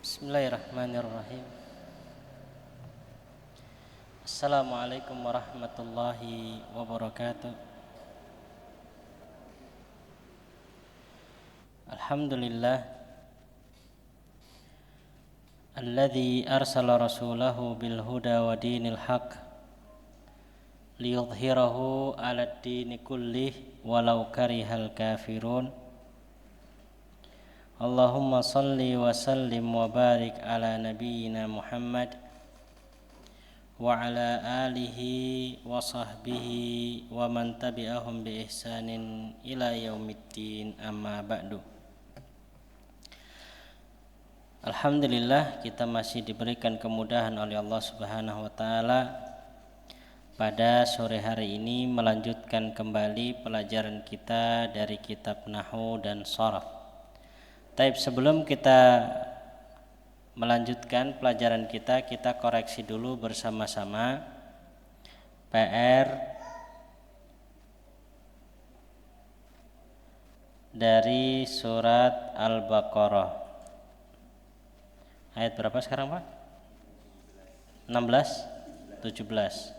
Bismillahirrahmanirrahim. Assalamualaikum warahmatullahi wabarakatuh. Alhamdulillah alladzi arsala rasulahu bil huda wa dinil haq liyudhhirahu 'alad dini kullih walau karihal kafirun. Allahumma salli wa sallim wa barik ala nabiyyina Muhammad wa ala alihi wa sahbihi wa man tabi'ahum bi ihsanin ila yaumiddin, amma ba'du. Alhamdulillah, kita masih diberikan kemudahan oleh Allah Subhanahu wa taala pada sore hari ini melanjutkan kembali pelajaran kita dari kitab Nahwu dan Sharaf. Taib, sebelum kita melanjutkan pelajaran kita koreksi dulu bersama-sama PR dari surat Al-Baqarah. Ayat berapa sekarang, Pak? 16, 17.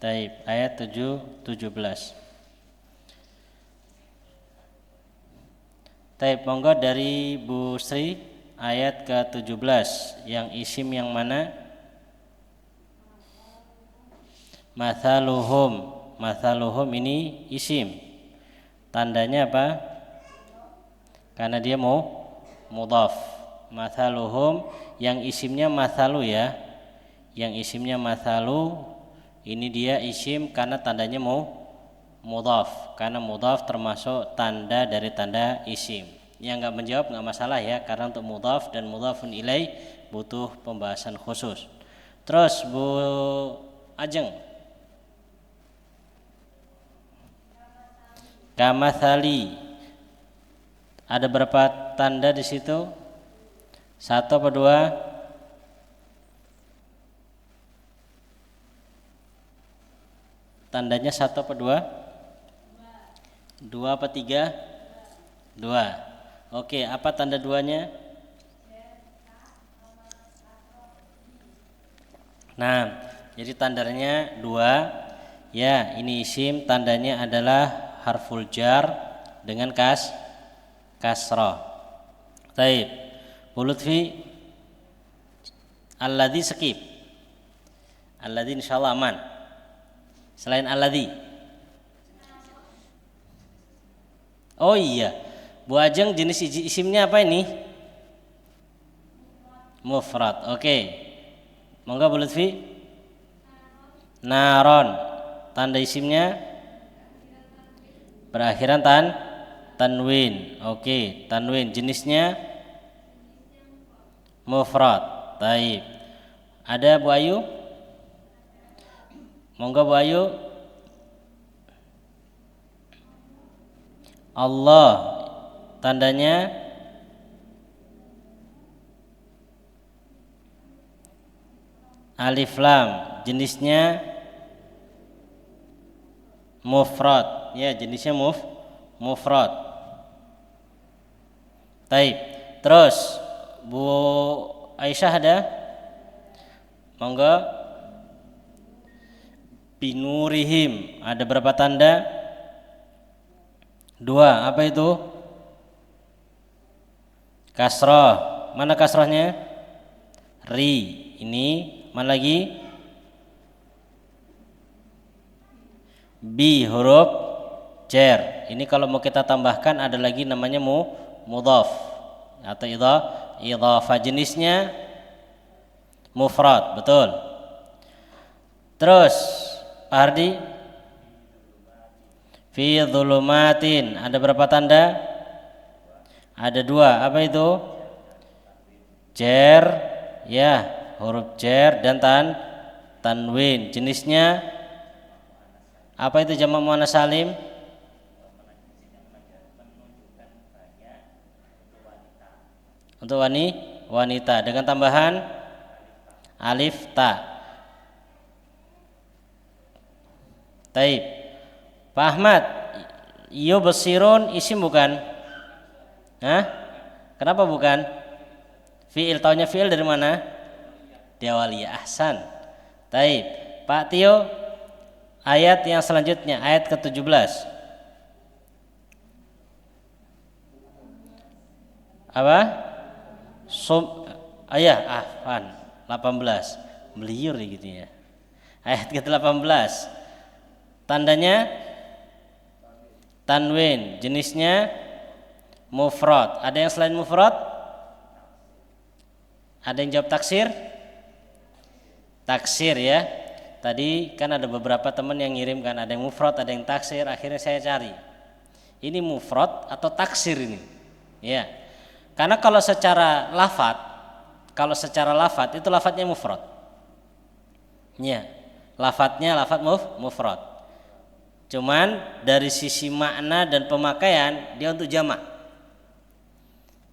Taib, ayat 17. Taib, monggo dari Bu Sri, ayat ke-17 yang isim yang mana? Mathaluhum. Mathaluhum ini isim. Tandanya apa? Karena dia mau mudhaf. Mathaluhum yang isimnya mathalu ya. Yang isimnya mathalu ini dia isim karena tandanya mau mudhaf, karena mudhaf termasuk tanda dari tanda isim. Yang enggak menjawab enggak masalah ya, karena untuk mudhaf dan mudhafun ilaih butuh pembahasan khusus. Terus Bu Ajeng, kamathali, ada berapa tanda di situ? 1 apa 2? Tandanya 1 apa 2? 2 apa 3? 2. Oke, apa tanda 2-nya? Nah, jadi tandanya 2. Ya, ini isim, tandanya adalah harful jar dengan kasrah. Baik. Bu Lutfi, alladzi skip. Alladzi insyaallah aman. Selain alladzi. Oh iya, Bu Ajeng, jenis isimnya apa ini? Mufrad. Oke. Monggo Bu Lutfi. Naron. Tanda isimnya berakhiran tanwin. Oke, tanwin. Jenisnya mufrad. Taib. Ada Bu Ayu? Monggo Bu Ayu. Allah, tandanya alif lam, jenisnya mufrad. Ya, jenisnya mufrad. Taib. Terus Bu Aisyah ada? Monggo. Binurihim, ada berapa tanda? 2. Apa itu? Kasroh. Mana kasrohnya? Ri. Ini mana lagi? Bi, huruf jar. Ini kalau mau kita tambahkan ada lagi namanya mudhaf atau idhafah. Jenisnya mufrad, betul. Terus Pak Hardi, fi dhulumatin, ada berapa tanda? Ada 2. Apa itu? Jar, ya, huruf jar dan tanwin. Jenisnya apa itu jamak muannats salim? Untuk wanita dengan tambahan alif ta. Taib. Pak Ahmad, yubsirun isim bukan? Hah? Kenapa bukan? Fi'il, taunya fi'il dari mana? Diawali. Ahsan. Taib. Pak Tio, ayat yang selanjutnya, ayat ke-17. Apa? Afan 18. Meliur gitu ya. Ayat ke-18. Tandanya tanwin, jenisnya mufrad. Ada yang selain mufrad? Ada yang jawab taksir? Taksir ya. Tadi kan ada beberapa teman yang ngirim kan, ada yang mufrad, ada yang taksir. Akhirnya saya cari. Ini mufrad atau taksir ini? Ya. Karena kalau secara lafadz itu lafadznya mufrad. Ya. Lafadznya lafadz mufrad. Cuman dari sisi makna dan pemakaian dia untuk jamak.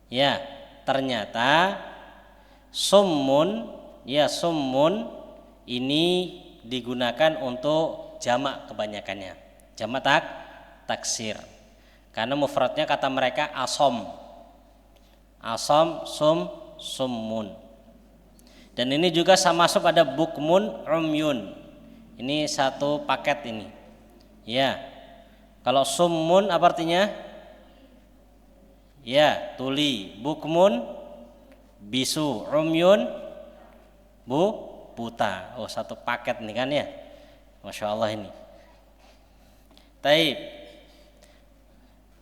Ya, ternyata summun ini digunakan untuk jamak kebanyakannya. Jamak taksir. Karena mufradnya kata mereka asom, summun. Dan ini juga sama masuk ada bukmun, umyun. Ini satu paket ini. Ya. Kalau summun apa artinya? Ya, tuli. Bukmun, bisu. Umyun, buta. Oh, satu paket nih kan ya. Masya Allah ini. Taib.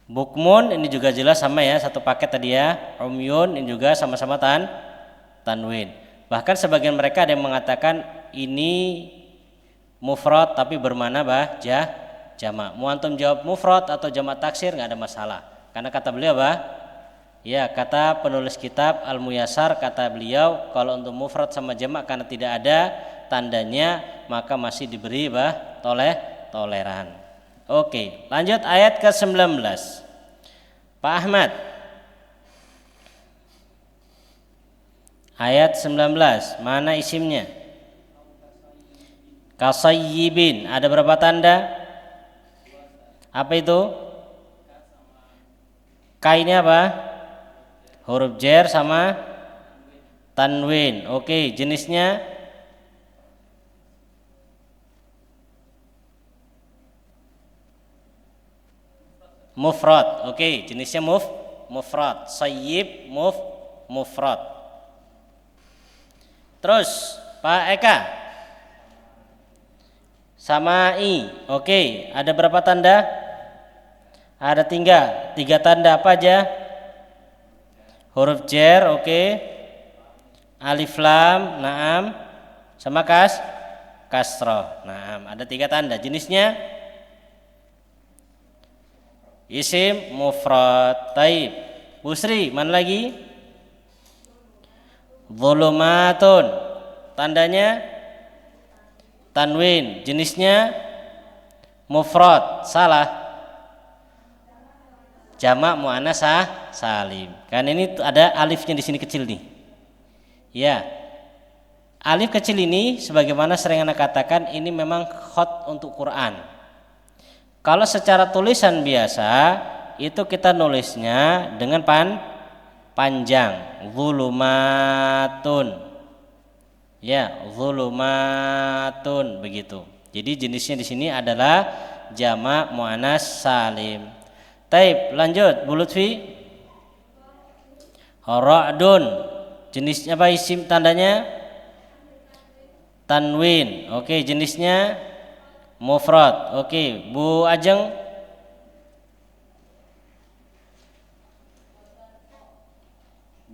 Bukmun ini juga jelas sama ya, satu paket tadi ya. Umyun ini juga sama-sama tanwin. Bahkan sebagian mereka ada yang mengatakan ini mufrad tapi bermakna jamak. Mau antum jawab mufrad atau jamak taksir nggak ada masalah. Karena kata beliau ya, kata penulis kitab Al-Muyassar, kata beliau kalau untuk mufrad sama jamak karena tidak ada tandanya maka masih diberi toleran. Oke, lanjut ayat ke-19. Pak Ahmad. Ayat 19, mana isimnya? Kasayyibin, ada berapa tanda? Apa itu? Kainnya apa? Huruf jer sama tanwin. Oke, jenisnya mufrad. Oke, jenisnya mufrad. Sayyib mufrad. Terus Pak Eka. Samai. Oke, ada berapa tanda? Ada tiga tanda. Apa aja? Huruf jer, oke. Alif lam, naam. Sama kasroh. Naam, ada 3 tanda. Jenisnya isim mufrad. Taib. Busri, mana lagi? Zulumatun. Tandanya tanwin. Jenisnya mufrad. Salah. Jamak muannas salim. Kan ini ada alifnya di sini kecil nih. Ya. Alif kecil ini sebagaimana sering Anda katakan ini memang khot untuk Quran. Kalau secara tulisan biasa itu kita nulisnya dengan panjang, zulumatun. Ya, zulumatun begitu. Jadi jenisnya di sini adalah jamak muannas salim. Taib, lanjut Bu Lutfi. Ra'dun. Jenisnya apa isim tandanya? Tanwin. Oke, jenisnya mufrad. Oke, Bu Ajeng.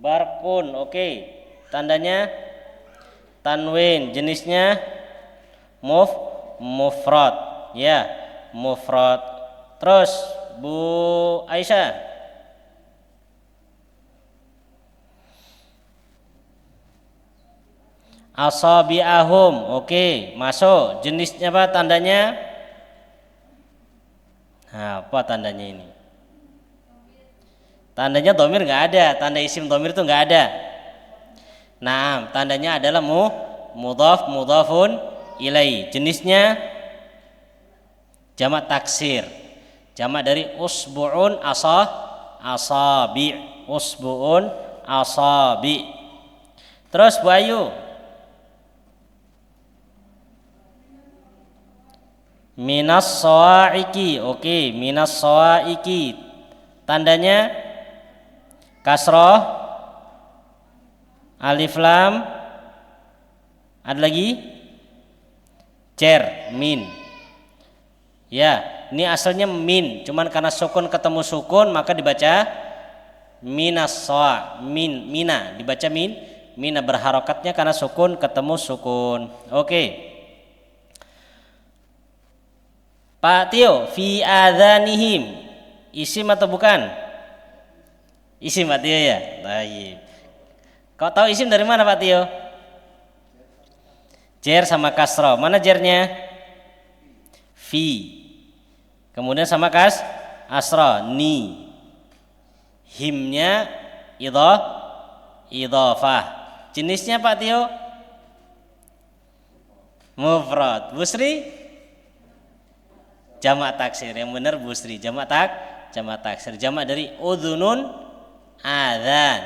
Barkun. Oke, tandanya tanwin. Jenisnya mufrad. Ya, mufrad. Terus Bu Aisyah. Asabi'ahum. Oke, masuk. Jenisnya apa tandanya? Nah, apa tandanya ini? Tandanya dhamir enggak ada, tanda isim dhamir itu enggak ada. Nah, tandanya adalah mudhaf mudhafun ilai. Jenisnya jamak taksir. Jamak dari usbu'un asabi. Usbu'un asabi. Terus Bu Ayu. Minas sawaiki. Oke, minas sawaiki. Tandanya kasroh, alif lam, ada lagi cer, min. Ya, ini asalnya min, cuman karena sukun ketemu sukun maka dibaca minas sawa, min, mina, dibaca min, mina berharokatnya karena sukun ketemu sukun. Oke. Pak Tio, fi adhanihim, isim atau bukan? Isim Pak Tio ya. Baik. Kau tahu isim dari mana Pak Tio? Jer sama kasro. Mana jernya? Fi. Kemudian sama asro, ni. Himnya idhofah. Jenisnya Pak Tio? Mufrad. Busri? Jamak taksir. Yang benar Busri. Jamak taksir. Jamak dari udhunun adzan.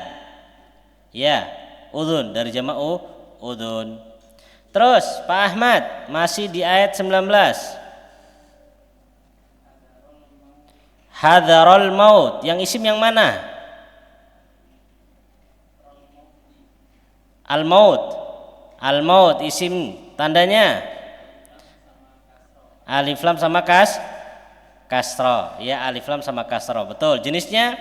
Ya, udhun dari jamak udhun. Terus Pak Ahmad masih di ayat 19. Hadarul maut, yang isim yang mana? Al-maut isim, tandanya alif lam sama kasro. Ya, alif lam sama kasro. Betul. Jenisnya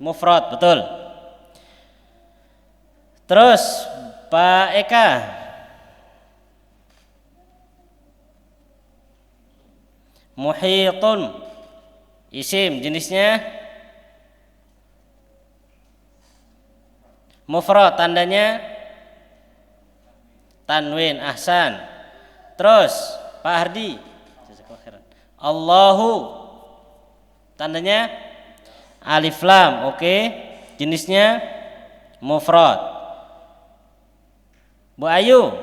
mufrad, betul. Terus Pak Eka, muhitun isim, jenisnya mufrad, tandanya tanwin. Ahsan. Terus Pak Hardi, Allahu, tandanya alif lam. Oke. Jenisnya mufrad. Bu Ayu,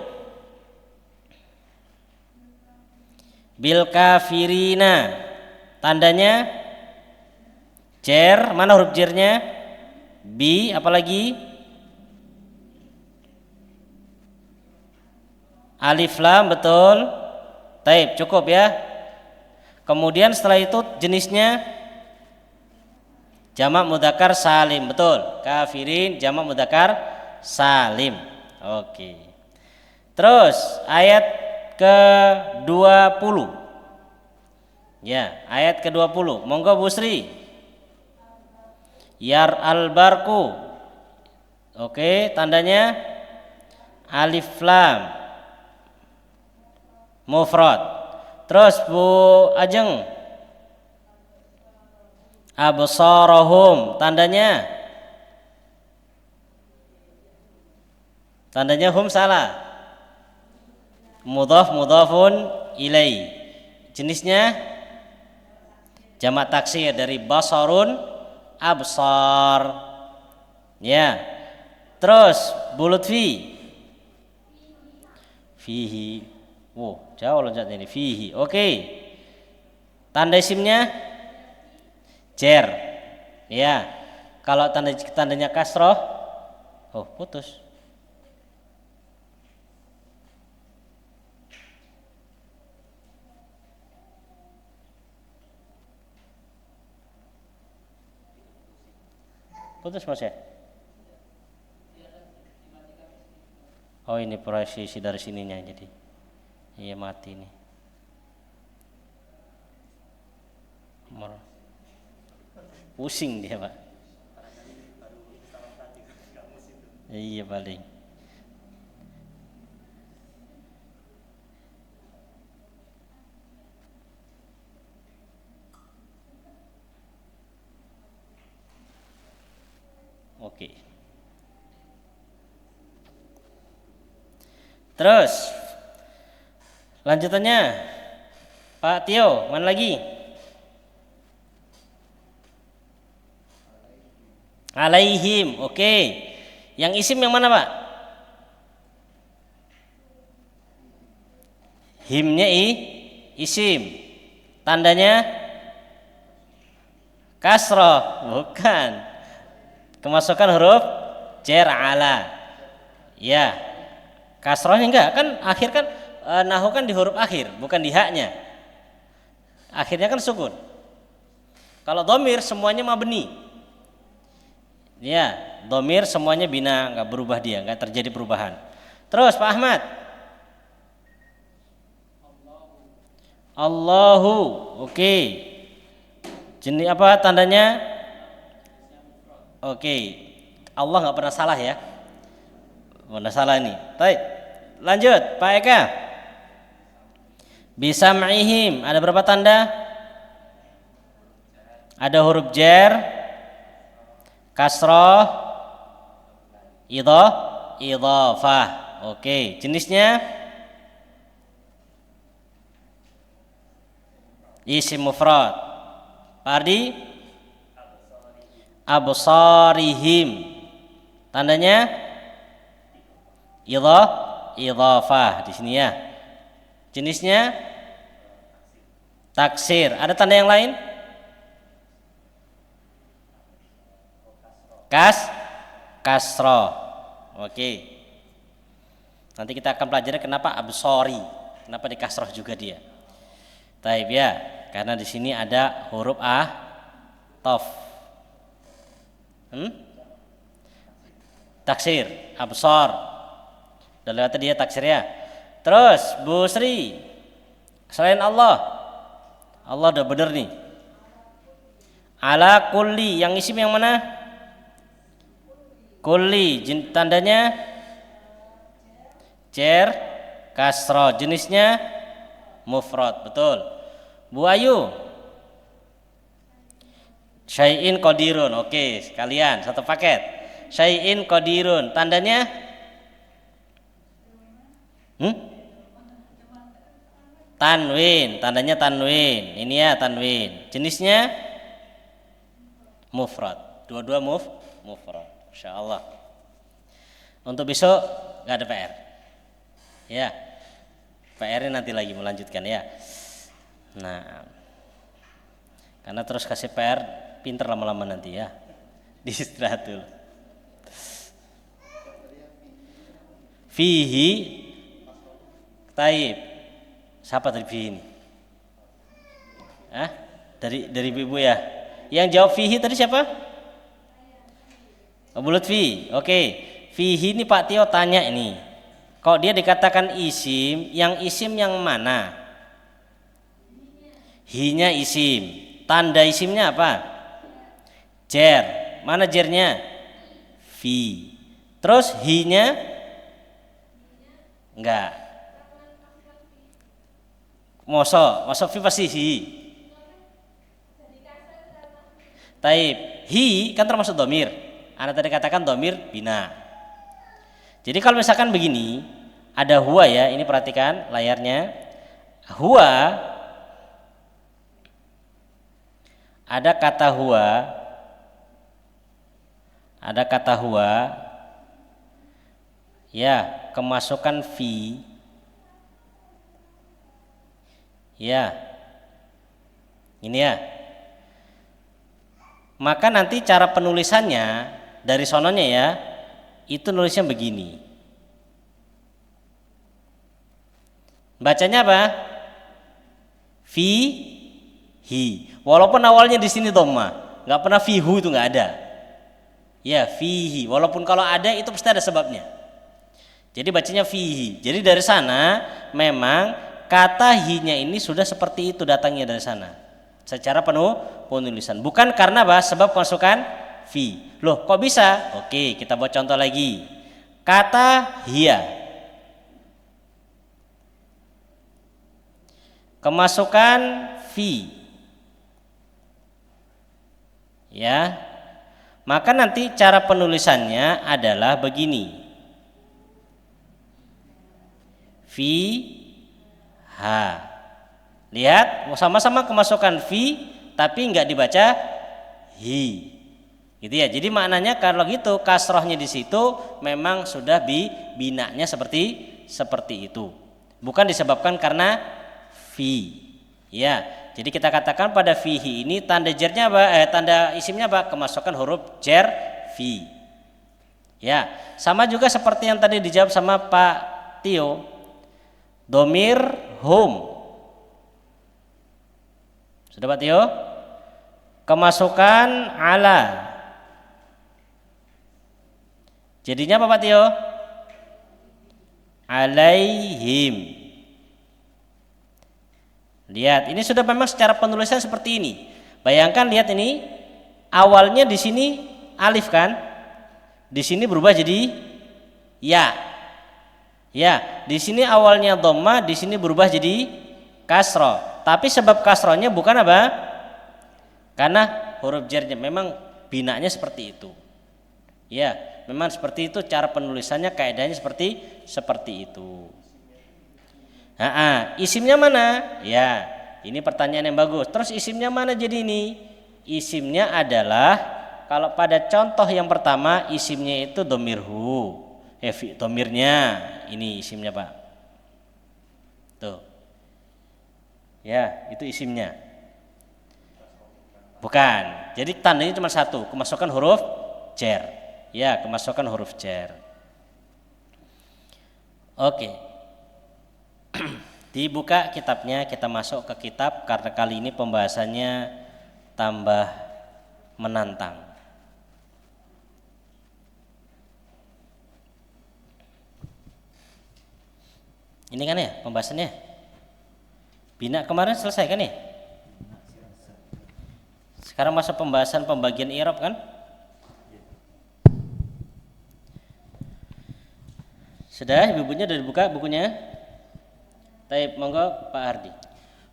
bil kafirina, tandanya jer. Mana huruf jernya? Bi, apalagi? Alif lam, betul. Taib, cukup ya. Kemudian setelah itu jenisnya jamak mudzakkar salim, betul. Kafirin jamak mudzakkar salim. Oke. Terus ayat ke-20. Ya, ayat ke-20. Monggo Bu Sri. Yar al-barku. Oke, tandanya alif lam mufrad. Terus Bu Ajeng, absarahum, tandanya hum, salah. Mudhaf mudhafun ilai. Jenisnya jamak taksir dari basarun absar. Ya. Terus Bu Lutfi, fihi. Jauh loncat ini. Fihi. Oke. Tanda isimnya jer. Ya. Kalau tandanya kasroh, putus. Putus Mas ya? Oh, ini prosesi dari sininya, jadi iya mati nih. Pusing dia Pak. Iya paling. Oke. Terus lanjutannya Pak Tio, mana lagi? Alaihim. Oke. Yang isim yang mana Pak? Himnya isim. Tandanya Kasroh, bukan. Kemasukan huruf jar ala. Ya. Kasrohnya enggak, kan akhir kan nahu kan di huruf akhir, bukan di haknya. Akhirnya kan sukun. Kalau dhamir semuanya mabni. Ya, dhamir semuanya bina, enggak berubah dia, enggak terjadi perubahan. Terus Pak Ahmad. Allahu. Oke. Jenis apa tandanya? Oke. Allah enggak pernah salah ya. Pernah salah ini. Baik. Lanjut, Pak Eka. Bisam'ihim, ada berapa tanda? Ada huruf jar, kasroh, idhofah. Oke, jenisnya isim mufrad. Pak Ardi? Absarihim. Tandanya idhofah di sini ya. Jenisnya taksir. Ada tanda yang lain? Kasroh. Oke. Nanti kita akan pelajari kenapa absori, kenapa di kasroh juga dia. Taib ya, karena di sini ada huruf tof. Taksir, absor. Udah lewat dia taksir ya. Terus Bu Sri, selain Allah udah bener nih. Ala kulli, yang isim yang mana? Kulli, tandanya jar, kasroh, jenisnya mufrad, betul. Bu Ayu, syai'in qadirun. Oke, sekalian satu paket. Syai'in qadirun, tandanya tanwin, tandanya tanwin. Ini ya tanwin. Jenisnya mufrad. Dua-dua mufrad. Insyaallah. Untuk besok enggak ada PR. Ya. PR-nya nanti lagi melanjutkan ya. Nah. Karena terus kasih PR pinter lama-lama nanti ya. Diistirahat dulu. Fihi taib. Siapa tadi fihi ini? Dari ibu ya. Yang jawab fihi tadi siapa? Bu Lutfi. Oke. Fihi ini Pak Tio tanya ini. Kok dia dikatakan isim, yang isim yang mana? Hi-nya isim. Tanda isimnya apa? Jar. Mana jarnya? Fi. Terus hi-nya? Enggak. Mosok fi pasti hi. Taib. Hi kan termasuk dhamir. Anda tadi katakan dhamir bina. Jadi kalau misalkan begini, ada huwa ya, ini perhatikan layarnya. Huwa, ada kata huwa, ya, kemasukan fi, ya, ini ya. Maka nanti cara penulisannya dari sononya ya, itu nulisnya begini. Bacanya apa? Fi hi. Walaupun awalnya di sini dhamma, nggak pernah fihu, itu nggak ada. Ya fihi. Walaupun kalau ada itu pasti ada sebabnya. Jadi bacanya fihi. Jadi dari sana memang kata hi-nya ini sudah seperti itu datangnya dari sana. Secara penulisan. Bukan karena apa? Sebab kemasukan fi. Loh kok bisa? Oke, kita buat contoh lagi. Kata hiya, kemasukan fi, ya, maka nanti cara penulisannya adalah begini. Fi ha. Lihat, sama-sama kemasukan fi tapi enggak dibaca hi. Gitu ya. Jadi maknanya kalau gitu kasrohnya di situ memang sudah binanya seperti itu. Bukan disebabkan karena fi. Ya. Jadi kita katakan pada fihi ini tanda jernya apa? Tanda isimnya apa? Kemasukan huruf jer fi. Ya, sama juga seperti yang tadi dijawab sama Pak Tio. Domir hum. Sudah Pak Tio? Kemasukan ala. Jadinya apa Pak Tio? Alaihim. Lihat, ini sudah memang secara penulisan seperti ini. Bayangkan, lihat ini, awalnya di sini alif kan, di sini berubah jadi ya. Ya, di sini awalnya dhamma, di sini berubah jadi kasroh. Tapi sebab kasrohnya bukan apa? Karena huruf jarnya memang binanya seperti itu. Ya, memang seperti itu cara penulisannya, kaidahnya seperti itu. Isimnya mana? Ya, ini pertanyaan yang bagus. Terus isimnya mana jadi ini? Isimnya adalah, kalau pada contoh yang pertama isimnya itu domirhu. Domirnya ini isimnya Pak. Tuh. Ya, itu isimnya. Bukan. Jadi tandanya cuma satu, kemasukan huruf jar. Ya, kemasukan huruf jar. Oke. Dibuka kitabnya, kita masuk ke kitab karena kali ini pembahasannya tambah menantang. Ini kan ya pembahasannya. Bina kemarin selesai kan ya? Sekarang masuk pembahasan pembagian i'rab kan? Sudah, ibu-ibunya sudah dibuka bukunya? Baik, monggo Pak Hardi.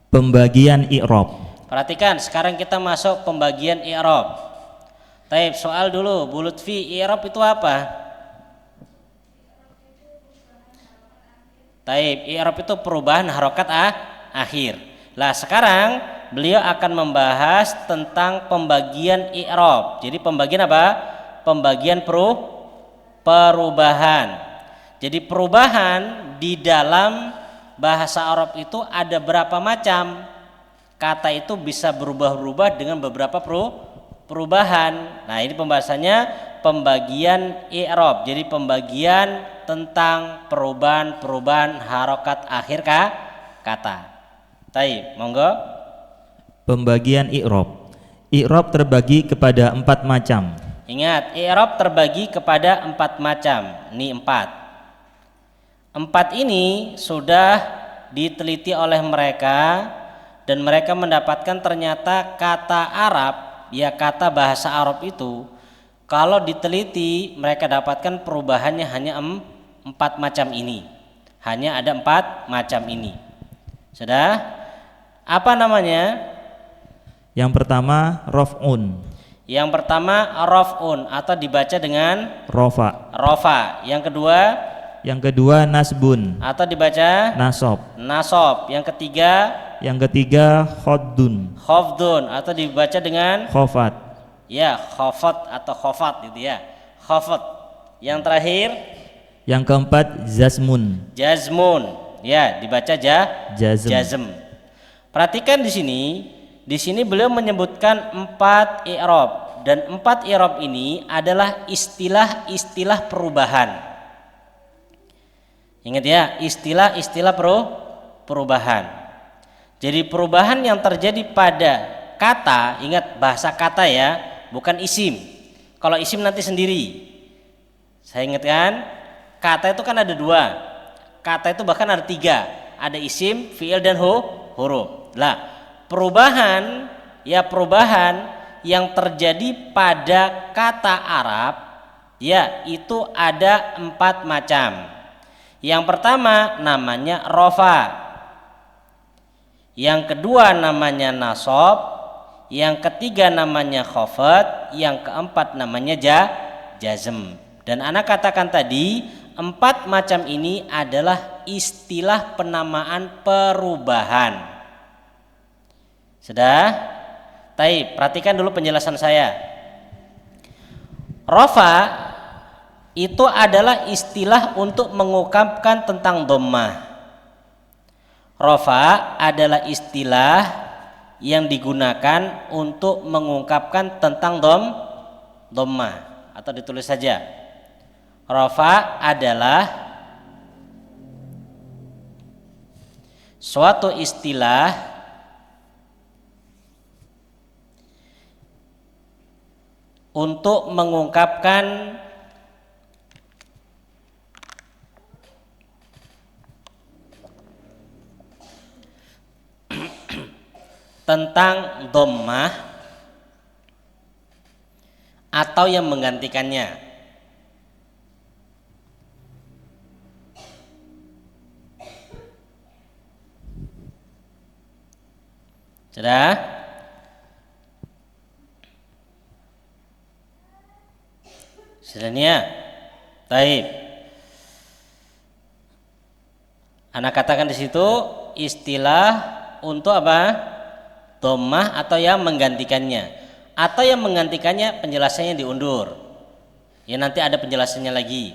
Pembagian i'rab. Perhatikan, sekarang kita masuk pembagian i'rab. Baik, soal dulu, Bu Lutfi, i'rab itu apa? Baik, i'rab itu perubahan harokat akhir. Lah, sekarang beliau akan membahas tentang pembagian i'rab. Jadi pembagian apa? Pembagian perubahan. Jadi perubahan di dalam bahasa Arab itu ada berapa macam. Kata itu bisa berubah-ubah dengan beberapa perubahan. Nah, ini pembahasannya pembagian i'rab. Jadi pembagian tentang perubahan harokat akhir kata. Baik, monggo. Pembagian i'rab. I'rab terbagi kepada 4 macam. Ingat, i'rab terbagi kepada 4 macam. Ini 4. 4 ini sudah diteliti oleh mereka dan mereka mendapatkan ternyata kata Arab, ya kata bahasa Arab itu kalau diteliti mereka dapatkan perubahannya hanya 4 macam ini. Hanya ada 4 macam ini. Sudah? Apa namanya? Yang pertama raf'un. Yang pertama raf'un atau dibaca dengan Rofa. rofa. Yang kedua nasbun atau dibaca nasob. Yang ketiga khoddun khofdun atau dibaca dengan khofat. ya khofat atau khofat gitu ya, khofat. Yang terakhir Yang keempat jazmun ya dibaca jazm. Perhatikan di sini beliau menyebutkan 4 i'rab dan 4 i'rab ini adalah istilah-istilah perubahan. Ingat ya, istilah-istilah perubahan. Jadi perubahan yang terjadi pada kata, ingat bahasa kata ya, bukan isim. Kalau isim nanti sendiri. Saya ingatkan, kata itu kan ada 2. Kata itu bahkan ada 3. Ada isim, fi'il dan huruf. Lah, perubahan yang terjadi pada kata Arab, ya itu ada 4 macam. Yang pertama namanya rofa, yang kedua namanya nasob, yang ketiga namanya khofat, yang keempat namanya jazm. Dan anak katakan tadi 4 macam ini adalah istilah penamaan perubahan. Sudah? Taib, perhatikan dulu penjelasan saya. Rofa itu adalah istilah untuk mengungkapkan tentang dhammah. Rofa adalah istilah yang digunakan untuk mengungkapkan tentang dhammah, atau ditulis saja rafa adalah suatu istilah untuk mengungkapkan tentang dhammah atau yang menggantikannya. Sudah? Sudah nih ya? Baik. Anak katakan di situ istilah untuk apa? Dhammah atau yang menggantikannya. Atau yang menggantikannya penjelasannya diundur. Ya nanti ada penjelasannya lagi.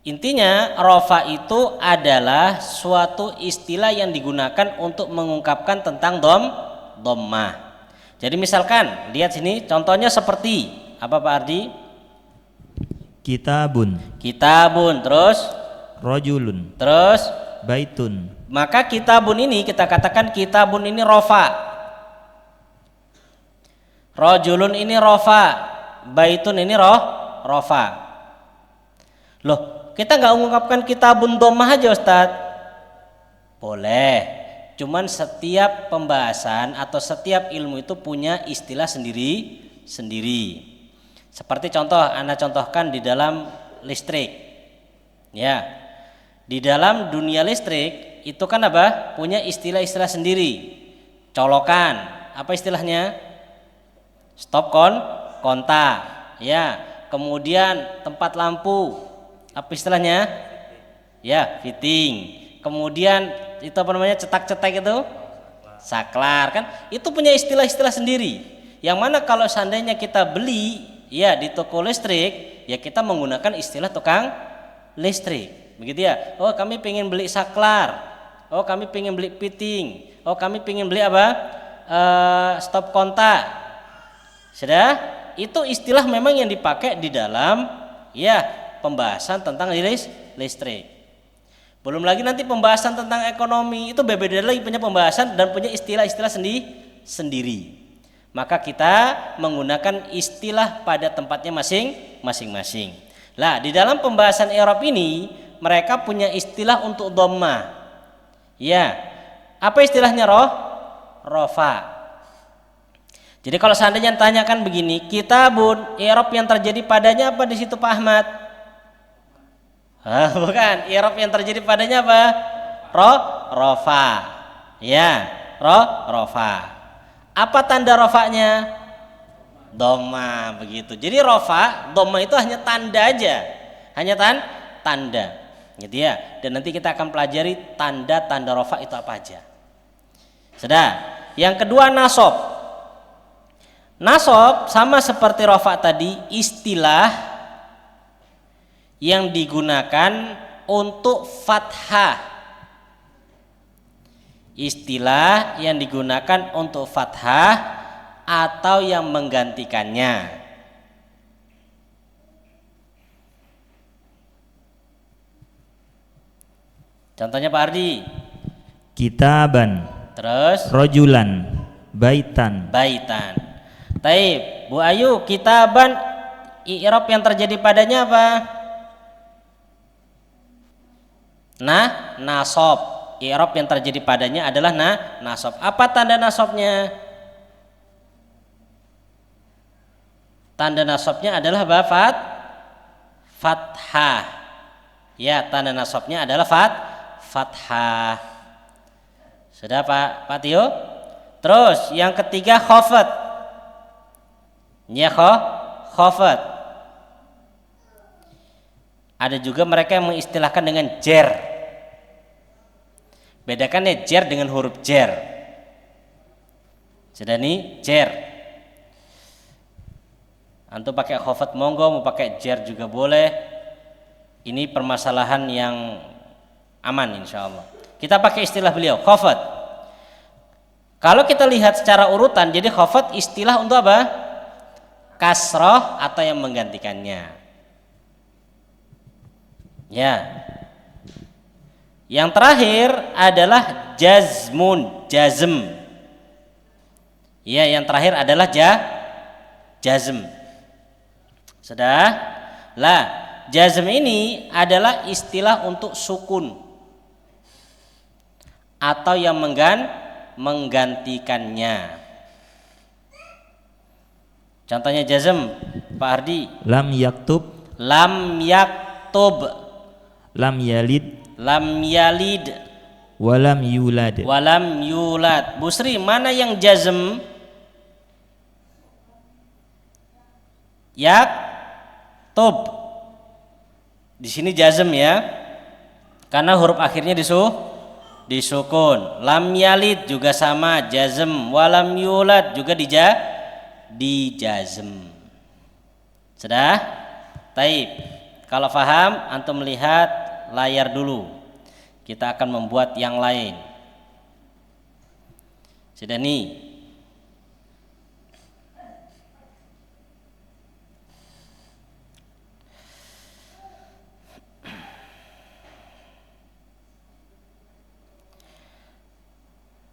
Intinya rafa itu adalah suatu istilah yang digunakan untuk mengungkapkan tentang dhammah. Jadi misalkan lihat sini contohnya seperti apa Pak Ardi? Kitabun, Kitabun, terus rajulun, terus baitun. maka kitabun ini kita katakan kitabun ini rafa. Rajulun ini rafa, baitun ini rafa. Loh, kita nggak mengungkapkan kitabun dhammah aja Ustadz? Boleh, cuman setiap pembahasan atau setiap ilmu itu punya istilah sendiri-sendiri. Seperti contoh, Anda contohkan di dalam listrik. Ya, di dalam dunia listrik itu kan apa? Punya istilah-istilah sendiri. Colokan, apa istilahnya? Stop kontak. Ya, kemudian tempat lampu, apa istilahnya? Ya, fitting. Kemudian itu apa namanya, cetak-cetak itu? Saklar kan? Itu punya istilah-istilah sendiri. Yang mana kalau seandainya kita beli ya di toko listrik, ya kita menggunakan istilah tukang listrik. Begitu ya. Oh, kami pengen beli saklar. Oh, kami pengen beli fitting. Oh, kami pengen beli apa? Stop kontak. Sudah? Itu istilah memang yang dipakai di dalam ya pembahasan tentang listrik. Belum lagi nanti pembahasan tentang ekonomi, itu beda lagi punya pembahasan dan punya istilah-istilah sendiri. Maka kita menggunakan istilah pada tempatnya masing-masing. Lah, di dalam pembahasan i'rab ini mereka punya istilah untuk dhammah. Ya. Apa istilahnya rafa. Jadi kalau seandainya tanyakan begini, kitabun, i'rab yang terjadi padanya apa di situ Pak Ahmad? Bukan, i'rab yang terjadi padanya apa? Rafa. Ya, rafa. Apa tanda rafanya? Dhammah, begitu. Jadi rafa, dhammah itu hanya tanda aja. Hanya tanda. Gitu ya. Dan nanti kita akan pelajari tanda-tanda rafa itu apa aja. Sudah. Yang kedua nasab. Nasab sama seperti rafa tadi, istilah yang digunakan untuk fathah. Istilah yang digunakan untuk fathah atau yang menggantikannya. Contohnya Pak Ardi. Kitaban, Terus rajulan, baitan. baitan. Taib, Bu Ayu, kitaban i'rab yang terjadi padanya apa? Nah, nasab. I'rab yang terjadi padanya adalah nasab. Apa tanda nasabnya? Tanda nasabnya adalah fathah. Ya, tanda nasabnya adalah fathah. Sudah Pak Tio? Terus yang ketiga khafat. Ya khafat. Ada juga mereka yang mengistilahkan dengan jer. Bedakan ya jer dengan huruf jer. Sudah nih jer. Antum pakai khafat monggo, mau pakai jer juga boleh. Ini permasalahan yang aman insyaallah. Kita pakai istilah beliau khafat. Kalau kita lihat secara urutan, jadi khafad istilah untuk apa? Kasroh atau yang menggantikannya. Ya. Yang terakhir adalah jazmun, jazm. Ya, yang terakhir adalah jazm. Sudah? Lah, jazm ini adalah istilah untuk sukun atau yang menggantikannya. Contohnya jazm, Pak Ardi. Lam yaktub, Lam yaktub, lam yalid, lam yalid, walam yulad. walam yulad. Busri, mana yang jazm? Yaktub. Di sini jazm ya, karena huruf akhirnya disukun. Lam yalid juga sama jazm, walam yulad juga dijazm. Sudah? Taib. Kalau paham, antum melihat layar dulu. Kita akan membuat yang lain. Sudah nih.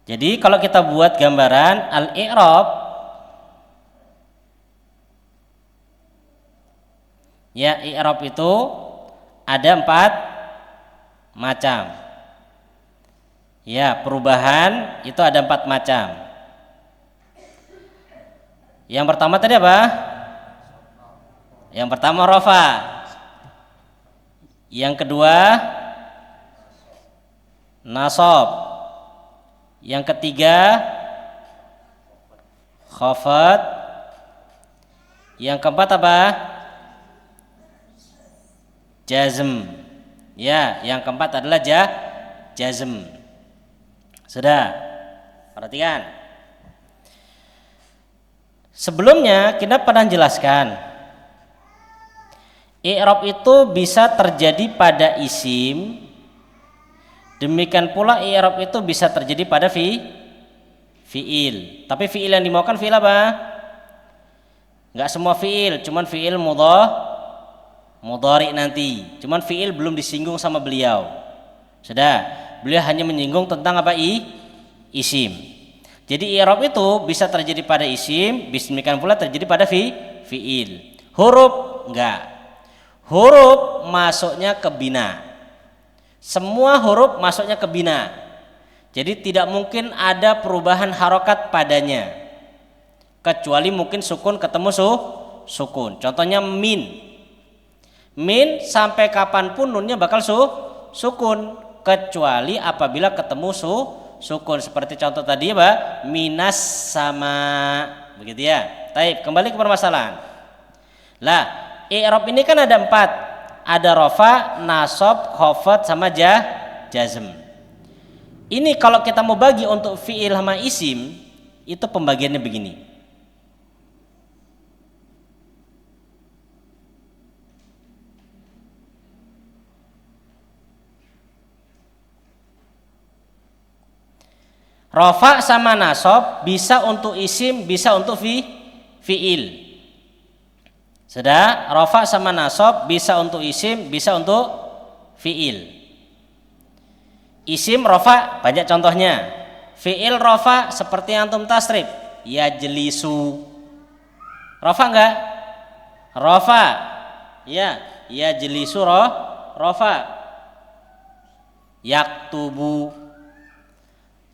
Jadi kalau kita buat gambaran al-i'rab, ya, i'rab itu ada 4 macam. Ya, perubahan itu ada 4 macam. Yang pertama tadi apa? Yang pertama rafa. Yang kedua nasab. Yang ketiga khafad. Yang keempat apa? Jazm. Ya, yang keempat adalah jazm. Sudah? Perhatikan. Sebelumnya kita pernah jelaskan, i'rab itu bisa terjadi pada isim. Demikian pula i'rab itu bisa terjadi pada fi'il. Tapi fi'il yang dimaukan fi'il apa? Enggak semua fi'il, cuman fi'il mudhari nanti. Cuman fi'il belum disinggung sama beliau. Sudah, beliau hanya menyinggung tentang apa? Isim. Jadi i'rab itu bisa terjadi pada isim, demikian pula terjadi pada fi'il. Huruf enggak. Huruf masuknya ke bina. Semua huruf masuknya ke bina. Jadi tidak mungkin ada perubahan harokat padanya, kecuali mungkin sukun ketemu sukun. Contohnya min. Min sampai kapanpun nunnya bakal sukun, kecuali apabila ketemu sukun. Seperti contoh tadi apa? Minas sama. Begitu ya. Taib, kembali ke permasalahan. Lah, i'rab ini kan ada 4. Ada rafa, nasab, khafad sama jazm. Ini kalau kita mau bagi untuk fi'il sama isim, itu pembagiannya begini. Rafa sama nasab bisa untuk isim, bisa untuk fi'il. Sudah, rafa sama nasab bisa untuk isim, bisa untuk fi'il. Isim rafa banyak contohnya. Fi'il rafa seperti antum tasrif, yajlisu. Rafa enggak? Rafa. Ya, yajlisu rafa. Yaktubu.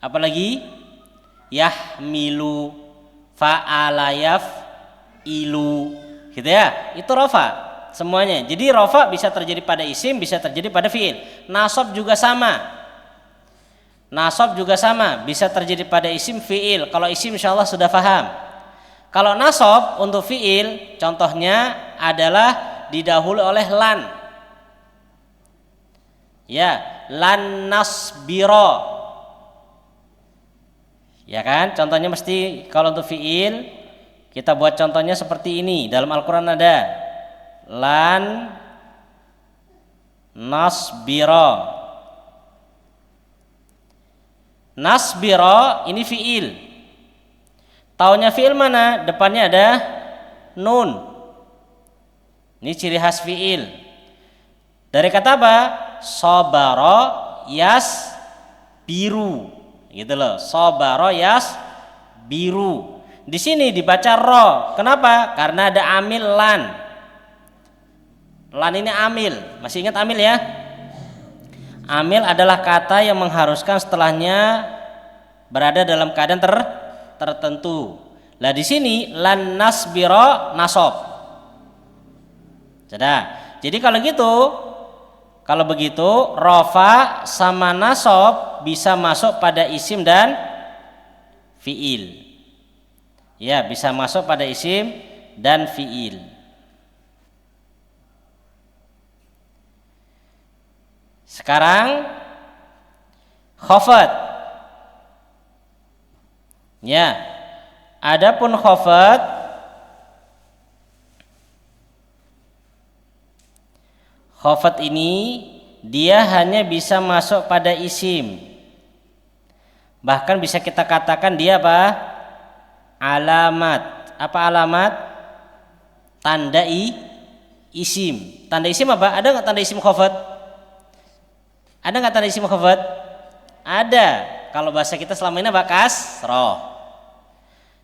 Apalagi? Yahmilu, fa'ala yaf'ilu. Gitu ya, itu rafa semuanya. Jadi rafa bisa terjadi pada isim, bisa terjadi pada fi'il. Nasab juga sama. Nasab juga sama, bisa terjadi pada isim, fi'il. Kalau isim insyaallah sudah paham. Kalau nasab untuk fi'il, contohnya adalah didahului oleh lan. Ya, lan nasbiro. Ya kan? Contohnya mesti kalau untuk fi'il kita buat contohnya seperti ini. Dalam Al-Quran ada lan nasbiro. Nasbiro ini fi'il. Taunya fi'il mana? Depannya ada nun. Ini ciri khas fi'il. Dari kata apa? Sobaro yas biru. Gitu loh. Sobaro yas biru. Di sini dibaca ro. Kenapa? Karena ada amil lan. Lan ini amil. Masih ingat amil ya? Amil adalah kata yang mengharuskan setelahnya berada dalam keadaan tertentu. Lah di sini lan nasbiro nasob. Sudah. Jadi kalau begitu rofa sama nasob bisa masuk pada isim dan fiil. Ya, bisa masuk pada isim dan fiil. Sekarang khafat. Ya. Adapun khafat ini dia hanya bisa masuk pada isim. Bahkan bisa kita katakan dia apa? Alamat. Apa alamat? Tanda isim. Tanda isim apa? Ada nggak tanda isim khafat? Ada nggak tanda isim khafat? Ada. Kalau bahasa kita selama ini apa? Kasroh.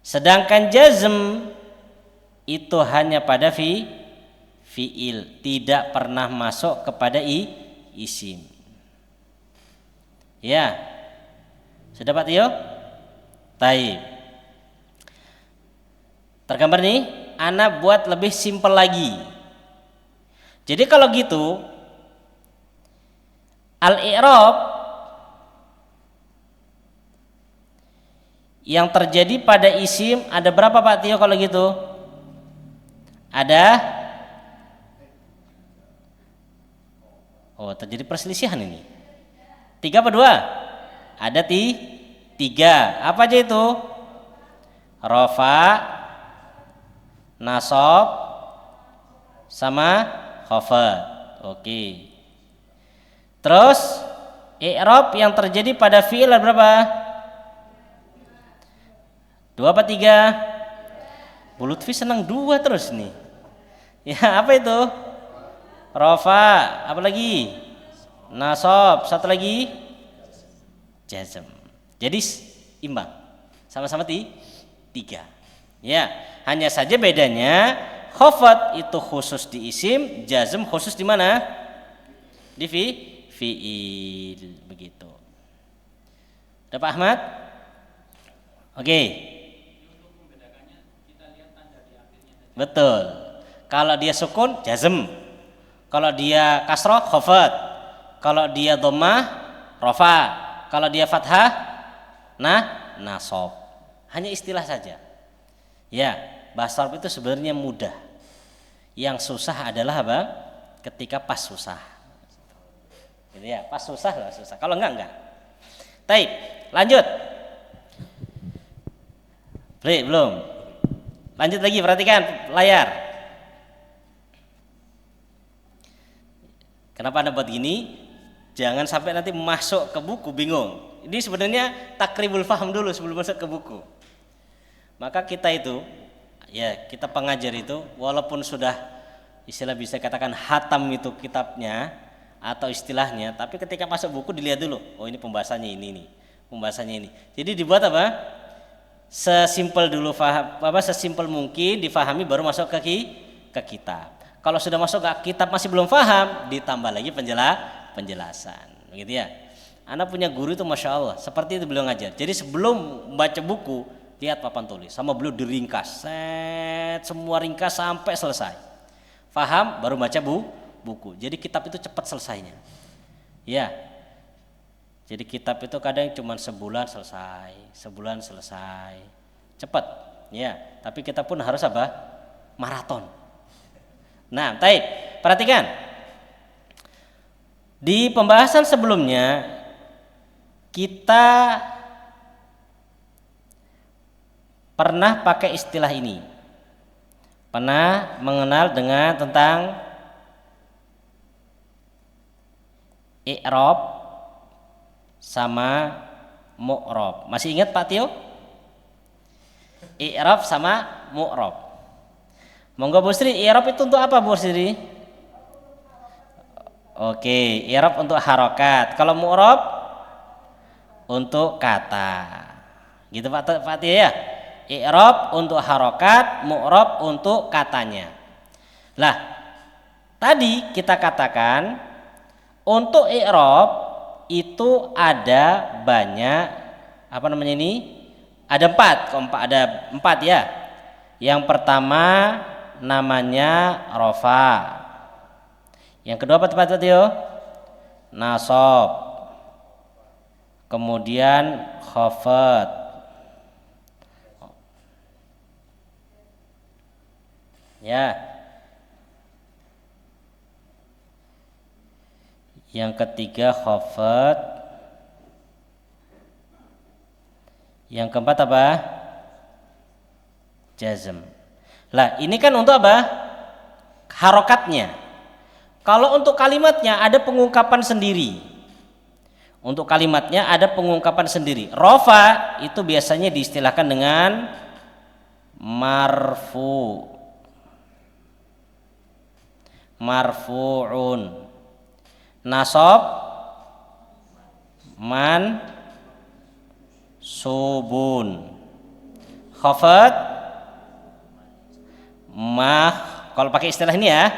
Sedangkan jazm itu hanya pada fi'il, tidak pernah masuk kepada isim. Ya. Sudah Pak Tio? Taib. Tergambar nih, ana buat lebih simpel lagi. Jadi kalau gitu al-i'rab yang terjadi pada isim ada berapa Pak Tio kalau gitu? Ada? Oh, terjadi perselisihan ini. 3 apa 2? Ada 3. Apa aja itu? Rafa, nasab, sama khafat. Oke. Terus i'rab yang terjadi pada fi'il ada berapa? 2 apa 3? Bu Lutfi senang 2 terus nih. Ya, apa itu? Rafa, apa lagi? Nasab, satu lagi jazm. Jadi imbang. Sama-sama 3. Ya, hanya saja bedanya khafat itu khusus di isim, jazm khusus di mana? Di fi'il, begitu. Udah Pak Ahmad? Oke. Betul. Kalau dia sukun jazm. Kalau dia kasroh khafat. Kalau dia dhammah rafa. Kalau dia fathah nasab. Hanya istilah saja. Ya, bahasa Arab itu sebenarnya mudah. Yang susah adalah apa? Ketika pas susah. Gitu ya, pas susah lah susah. Kalau enggak. Baik, lanjut. Belum. Lanjut lagi, perhatikan layar. Kenapa Anda buat gini? Jangan sampai nanti masuk ke buku bingung. Ini sebenarnya takribul faham dulu sebelum masuk ke buku. Maka kita itu, ya kita pengajar itu, walaupun sudah istilah bisa katakan hatam itu kitabnya atau istilahnya, tapi ketika masuk buku dilihat dulu. Oh ini pembahasannya ini nih, pembahasannya ini. Jadi dibuat apa? Sesimpel dulu sesimpel mungkin difahami baru masuk ke kitab. Kalau sudah masuk ke kitab masih belum paham, ditambah lagi penjelasan, begitu ya. Anak punya guru itu masya Allah, seperti itu beliau ngajar. Jadi sebelum baca buku, lihat papan tulis, sama beliau diringkas, semua ringkas sampai selesai. Paham, baru baca buku. Jadi kitab itu cepat selesainya. Ya. Jadi kitab itu kadang cuma sebulan selesai, cepat, ya. Tapi kita pun harus apa? Maraton. Nah, baik, perhatikan. Di pembahasan sebelumnya kita pernah pakai istilah ini, pernah mengenal dengan tentang i'rab sama mu'rab. Masih ingat Pak Tio? I'rab sama mu'rab. Monggo Bu Sri, i'rab itu untuk apa Bu Sri? Oke, i'rab untuk harokat. Kalau mu'rab untuk kata. Gitu Pak Tia ya? I'rab untuk harokat, mu'rab untuk katanya. Lah, tadi kita katakan untuk i'rab itu ada banyak apa namanya ini? Ada empat ya. Yang pertama namanya rofa. Yang kedua apa Pak Tia? Nasab. Kemudian khafat. Ya. Yang ketiga khafat. Yang keempat apa? Jazm. Lah, ini kan untuk apa? Harokatnya. Kalau untuk kalimatnya ada pengungkapan sendiri. Untuk kalimatnya ada pengungkapan sendiri. Rofa itu biasanya diistilahkan dengan marfu. Marfu'un. Nasab mansubun. Khafat kalau pakai istilah ini ya,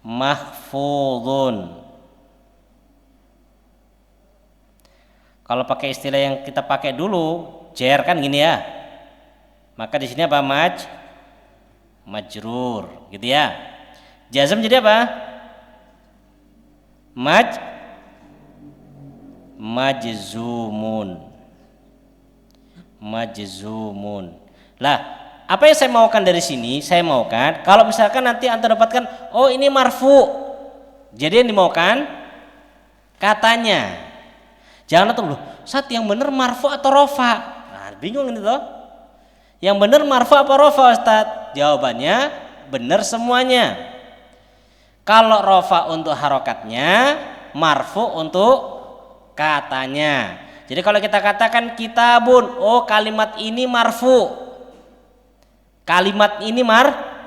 mahfudun. Kalau pakai istilah yang kita pakai dulu, jar kan gini ya. Maka di sini apa? Majrur, gitu ya. Jazm jadi apa? Majzumun. Lah, apa yang saya maukan dari sini? Saya maukan kalau misalkan nanti Anda dapatkan oh ini marfu. Jadi yang dimaukan katanya. Jangan tuh loh, Sat yang benar marfu atau rofa? Nah, bingung ini toh. Yang benar marfu apa rofa Ustaz? Jawabannya benar semuanya. Kalau rofa untuk harokatnya, marfu untuk katanya. Jadi kalau kita katakan kitabun, oh kalimat ini marfu. Kalimat ini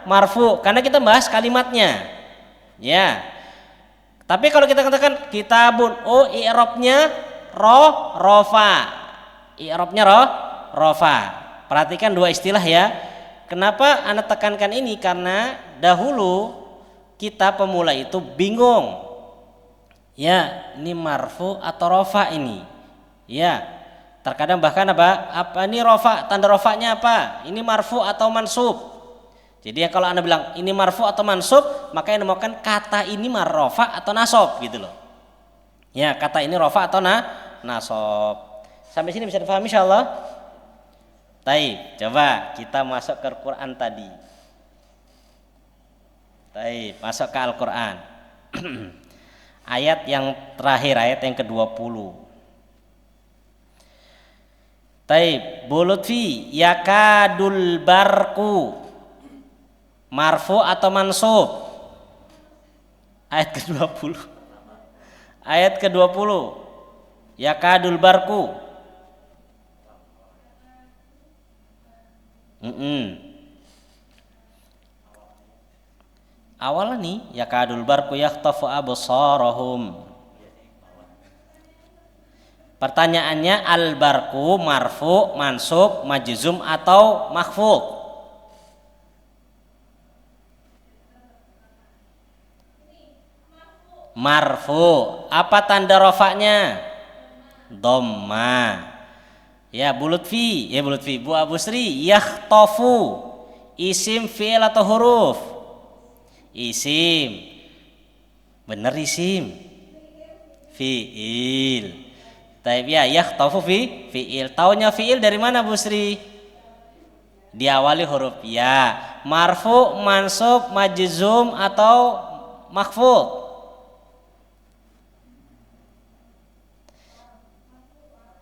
marfu karena kita bahas kalimatnya. Ya. Tapi kalau kita katakan kitabun, oh i'rabnya rofa. I'rabnya rofa. Perhatikan dua istilah ya. Kenapa Anda tekankan ini? Karena dahulu kita pemula itu bingung. Ya, ini marfu atau rofa ini. Ya, terkadang bahkan apa ini rofa, tanda rofanya apa? Ini marfu atau mansub. Jadi kalau Anda bilang ini marfu atau mansub, maka yang dinamakan kata ini rofa atau nasab gitu loh. Ya, kata ini rofa atau nasab. Sampai sini bisa dipahami insyaallah? Baik, coba kita masuk ke Al-Qur'an tadi. Baik, masuk ke Al-Qur'an. Ayat yang terakhir, ayat yang ke-20. Taib, bulutfi yakadul barku marfu atau mansub? Ayat ke-20. Ayat ke-20. Yakadul barku. Awalnya nih yakadul barku yakhtafu absarahum. Pertanyaannya al-barku marfu, mansub, majzum atau makhfud? Marfu. Apa tanda rofaknya? Dhamma. Ya, bulutfi. Bu Abu Sri, yakhtafu. Isim, fi'il atau huruf? Isim. Bener isim. Fi'il. Taib ya, yakhtafu fi'il. Taunya fi'il dari mana Bu Sri? Diawali huruf ya. Marfu, mansub, majzum atau makhfud?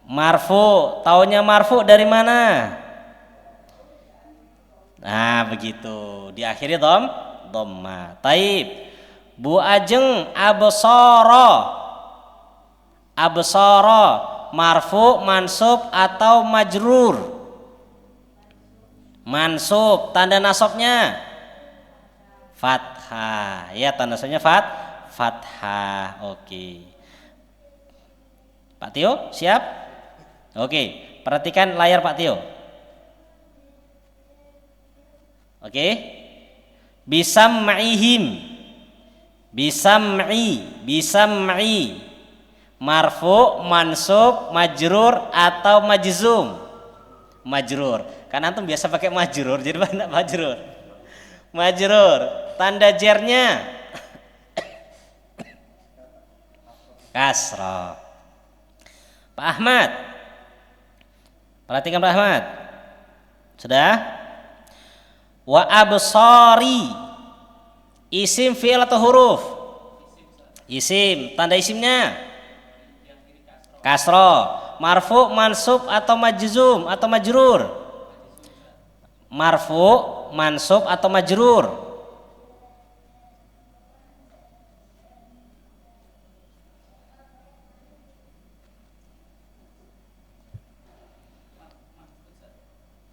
Marfu. Taunya marfu dari mana? Nah, begitu. Diakhiri dhamma. Taib. Bu Ajeng, absara. Absara marfu, mansub atau majrur? Mansub, tanda nasabnya fathah. Ya, tanda nasabnya fathah. Oke. Pak Tio, siap? Oke, perhatikan layar Pak Tio. Oke. Bisam'ihim. Bisam'i. Marfu, mansub, majrur atau majzum. Majrur. Kan antum biasa pakai majrur, jadi mana majrur? Majrur. Tanda jernya kasrah. Pak Ahmad, perhatikan Pak Ahmad. Sudah? Wa absari, isim, fi'il atau huruf? Isim. Tanda isimnya kasrah. Marfu, mansub atau majzum atau majrur? Marfu, mansub atau majrur?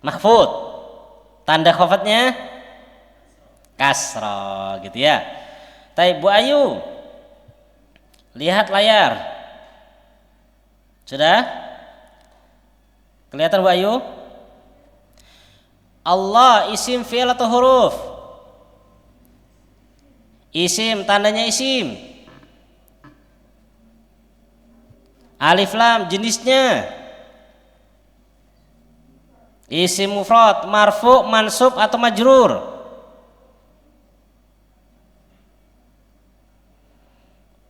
Mahfud. Tanda khafadnya kasrah, gitu ya. Tapi Bu Ayu, lihat layar. Sudah? Kelihatan Bu Ayu? Allah isim, fi'il atau huruf? Isim, tandanya isim. Alif lam, jenisnya isim mufrad, marfu, mansub atau majrur?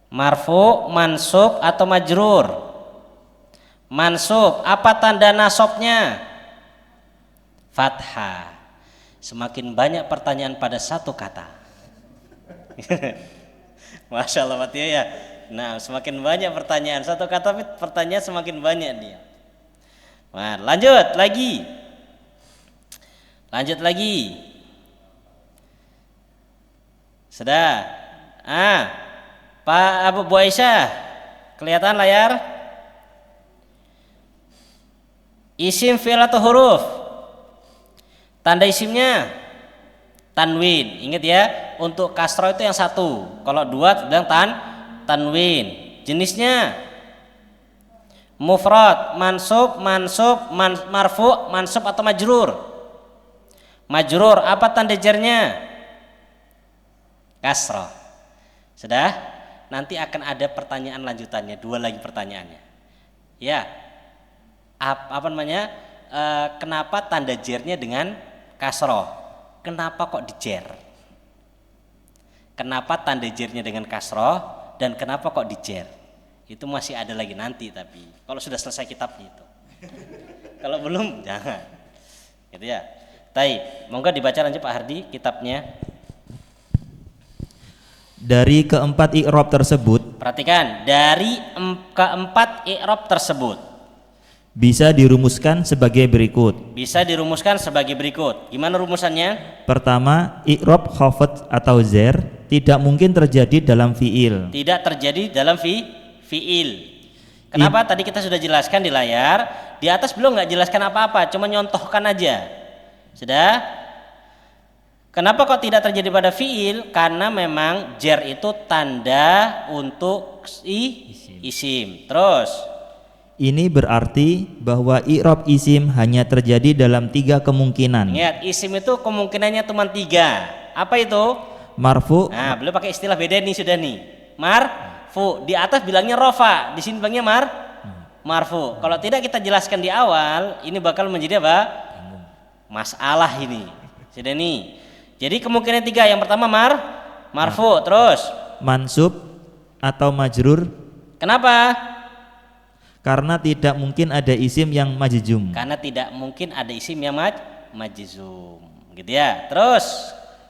Marfu, mansub atau majrur? Mansub, apa tanda nasabnya? Fathah. Semakin banyak pertanyaan pada satu kata. Masya Allah Pak Tio ya. Nah, semakin banyak pertanyaan satu kata, tapi pertanyaan semakin banyak dia. Nah, lanjut lagi. Sudah. Pak Abu Bu Aisyah, kelihatan layar? Isim, fi'il atau huruf? Tanda isimnya tanwin. Ingat ya, untuk kasroh itu yang satu. Kalau dua sedang tanwin. Jenisnya mufrad, mansub, marfu, mansub atau majrur? Majrur, apa tanda jarnya? Kasroh. Sudah? Nanti akan ada pertanyaan lanjutannya, dua lagi pertanyaannya. Ya. Apa namanya? Kenapa tanda jernya dengan kasroh? Kenapa kok dijer? Kenapa tanda jernya dengan kasroh dan kenapa kok dijer? Itu masih ada lagi nanti, tapi kalau sudah selesai kitabnya itu. Kalau belum jangan. Gitu ya. Baik, monggo dibaca lanjut Pak Hardi kitabnya. Dari keempat i'rab tersebut, perhatikan, dari keempat i'rab tersebut bisa dirumuskan sebagai berikut. Gimana rumusannya? Pertama, i'rab khafad atau zer tidak mungkin terjadi dalam fiil. Kenapa? Tadi kita sudah jelaskan di layar. Di atas belum nggak jelaskan apa-apa, cuma nyontohkan aja. Sudah? Kenapa kok tidak terjadi pada fiil? Karena memang jar itu tanda untuk isim. Terus, ini berarti bahwa i'rab isim hanya terjadi dalam 3 kemungkinan. ingat, isim itu kemungkinannya cuma 3. Apa itu? Marfu. Nah, beliau pakai istilah beda nih sudah nih. Marfu. Di atas bilangnya rofa, di sini bilangnya marfu. Kalau tidak kita jelaskan di awal, ini bakal menjadi apa? Masalah ini. Sudah nih. Jadi kemungkinan 3. Yang pertama marfu, terus mansub atau majrur. Kenapa? Karena tidak mungkin ada isim yang majzum. Gitu ya. Terus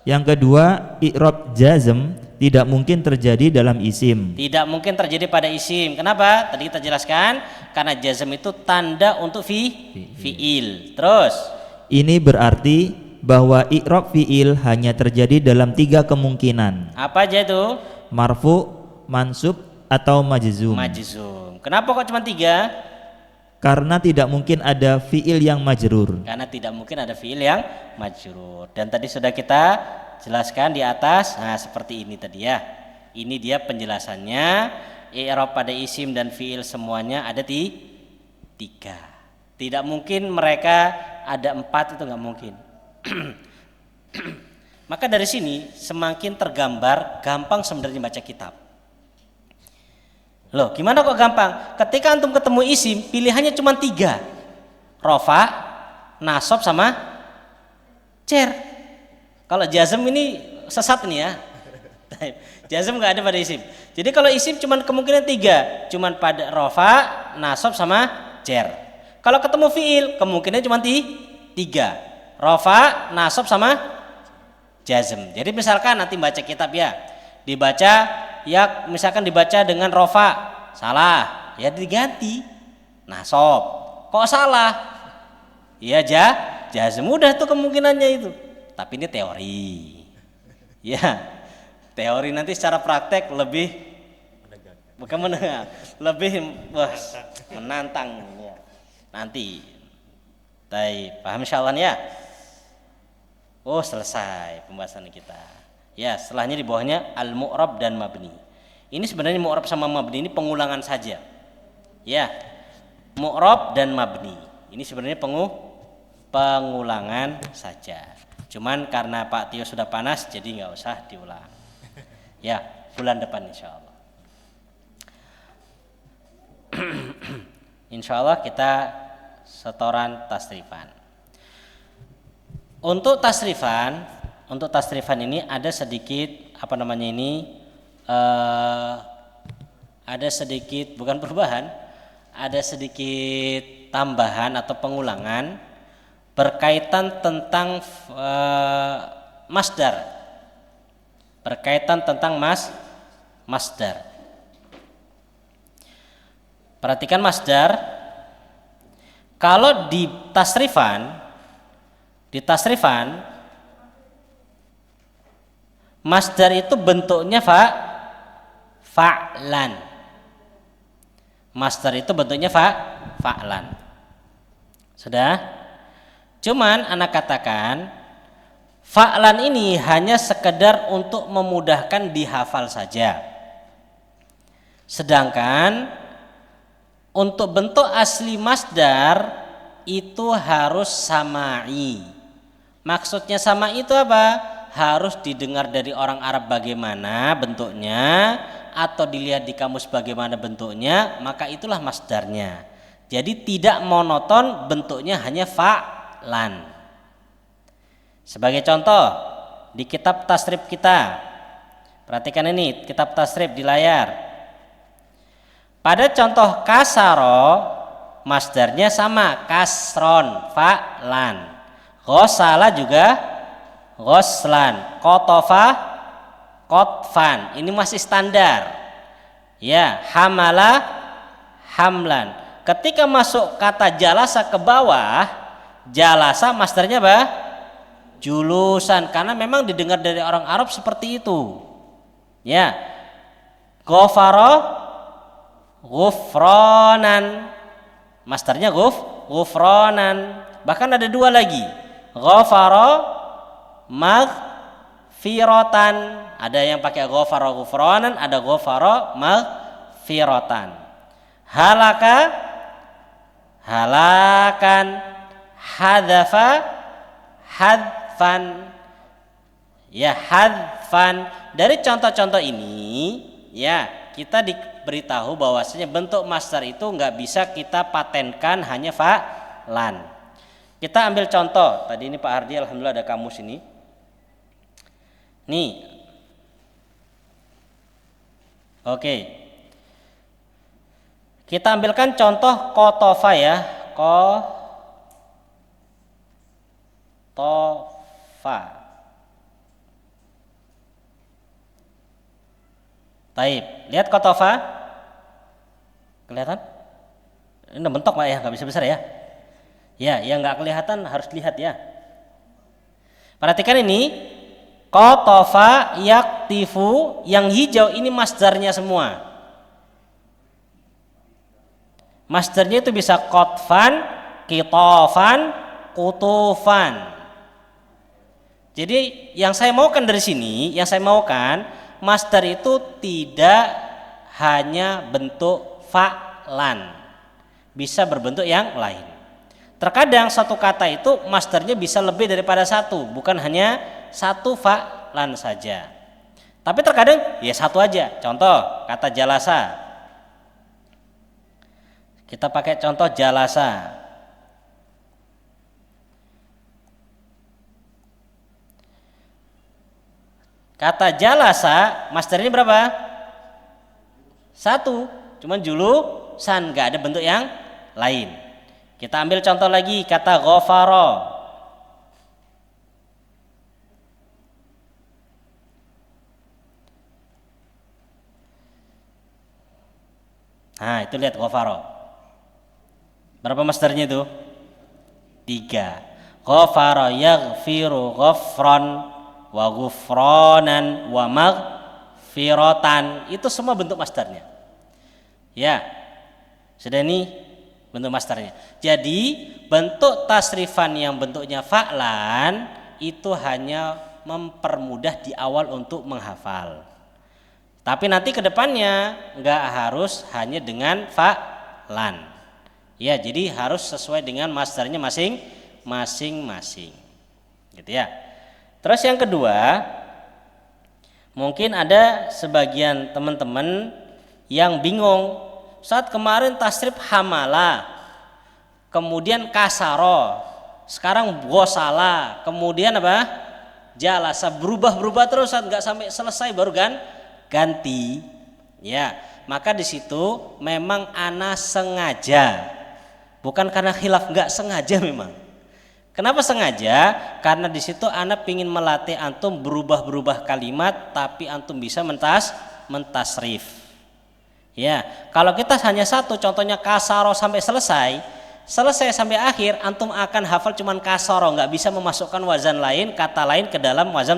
yang kedua, i'rab jazm tidak mungkin terjadi dalam isim. Tidak mungkin terjadi pada isim. Kenapa? Tadi kita jelaskan karena jazm itu tanda untuk fiil. Terus ini berarti bahwa i'rab fiil hanya terjadi dalam 3 kemungkinan. Apa aja itu? Marfu, mansub atau majzum. Kenapa kok cuma 3? karena tidak mungkin ada fiil yang majrur. Karena tidak mungkin ada fiil yang majrur. Dan tadi sudah kita jelaskan di atas. Nah, seperti ini tadi ya. Ini dia penjelasannya. I'rab pada isim dan fiil semuanya ada di 3. Tidak mungkin mereka ada 4, itu nggak mungkin. Maka dari sini semakin tergambar gampang sebenarnya baca kitab. Loh, gimana kok gampang? Ketika antum ketemu isim, pilihannya cuma 3. Rofa, nasab sama cer. Kalau jazm ini sesat nih ya. Jazm nggak ada pada isim. Jadi kalau isim cuma kemungkinan 3, cuma pada rofa, nasab sama cer. Kalau ketemu fiil, kemungkinannya cuma 3. Rofa, nasab sama jazm. Jadi misalkan nanti baca kitab ya, dibaca ya, misalkan dibaca dengan rofa, salah, ya diganti nasab. Kok salah? Ya jazm, mudah tuh kemungkinannya itu. Tapi ini teori. Ya, teori, nanti secara praktek lebih bukan mendengar, lebih menantang ya. Nanti. Baik, paham insyaallah ya? Oh, selesai pembahasan kita. Ya, setelahnya di bawahnya al-mu'rab dan mabni. Ini sebenarnya mu'rab sama mabni ini pengulangan saja. Ya, mu'rab dan mabni. Ini sebenarnya pengulangan saja. Cuman karena Pak Tio sudah panas, jadi nggak usah diulang. Ya, bulan depan insya Allah. Insya Allah kita setoran tasrifan. Untuk tasrifan ini ada sedikit ada sedikit bukan perubahan, ada sedikit tambahan atau pengulangan berkaitan tentang masdar. Berkaitan tentang masdar. Perhatikan masdar. Kalau di tasrifan masdar itu bentuknya fa'lan. Masdar itu bentuknya fa'lan. Sudah? Cuman anak katakan fa'lan ini hanya sekedar untuk memudahkan dihafal saja. Sedangkan untuk bentuk asli masdar itu harus sama'i. Maksudnya sama itu apa? Harus didengar dari orang Arab bagaimana bentuknya, atau dilihat di kamus bagaimana bentuknya, maka itulah masdarnya. Jadi tidak monoton, bentuknya hanya fa'lan. Sebagai contoh di kitab tasrif kita, perhatikan ini kitab tasrif di layar. Pada contoh kasaro, masdarnya sama, kasron, fa'lan. Ghosala juga ghoslan, kotofa kotfan. Ini masih standar. Ya, hamala hamlan. Ketika masuk kata jalasa ke bawah, jalasa masdarnya apa? Julusan, karena memang didengar dari orang Arab seperti itu. Ya. Ghafara ghufranan. Masdarnya ghufranan. Bahkan ada 2 lagi. Ghafara maghfiratan. Ada yang pakai ghafara ghufranan, ada ghafara maghfiratan. Halaka halakan, hadzafa hadfan. Ya, hadfan. Dari contoh-contoh ini ya, kita diberitahu bahwasanya bentuk masdar itu nggak bisa kita patenkan hanya fa'lan. Kita ambil contoh. Tadi ini Pak Hardi alhamdulillah ada kamus ini. Nih. Oke. Kita ambilkan contoh kotofa ya. Kotofa. Taib. Lihat kotofa. Kelihatan? Ini bentok Pak ya, nggak bisa besar ya. Ya, yang nggak kelihatan harus lihat ya. Perhatikan ini, kotofa yaktifu, yang hijau ini masdarnya semua. Masdarnya itu bisa qatfan, qitafan, qutufan. Jadi yang saya maukan dari sini, yang saya maukan masdar itu tidak hanya bentuk fa'lan, bisa berbentuk yang lain. Terkadang satu kata itu masdarnya bisa lebih daripada satu, bukan hanya satu fa'lan saja. Tapi terkadang ya satu aja. Contoh kata jalasa. Kita pakai contoh jalasa. Kata jalasa masdarnya berapa? Satu, cuman julusan, nggak ada bentuk yang lain. Kita ambil contoh lagi kata ghafara. Nah itu lihat ghafara. Berapa masdarnya itu? 3. Ghafara yaghfiru ghafran wa ghufranan wa maghfiratan, itu semua bentuk masdarnya. Ya, sudah ini bentuk masdarnya. Jadi bentuk tasrifan yang bentuknya fa'lan itu hanya mempermudah di awal untuk menghafal. Tapi nanti kedepannya nggak harus hanya dengan fa'lan. Ya, jadi harus sesuai dengan masdarnya masing-masing. Gitu ya. Terus yang kedua, mungkin ada sebagian teman-teman yang bingung. Saat kemarin tasrif hamala, kemudian kasaro, sekarang gosala, kemudian apa? Jalasa, berubah terus, saat nggak sampai selesai baru ganti. Ya, maka di situ memang ana sengaja, bukan karena khilaf, nggak sengaja memang. Kenapa sengaja? Karena di situ anak pingin melatih antum berubah kalimat, tapi antum bisa mentasrif. Ya, kalau kita hanya satu, contohnya kasaro sampai selesai sampai akhir, antum akan hafal cuman kasaro, nggak bisa memasukkan wazan lain, kata lain ke dalam wazan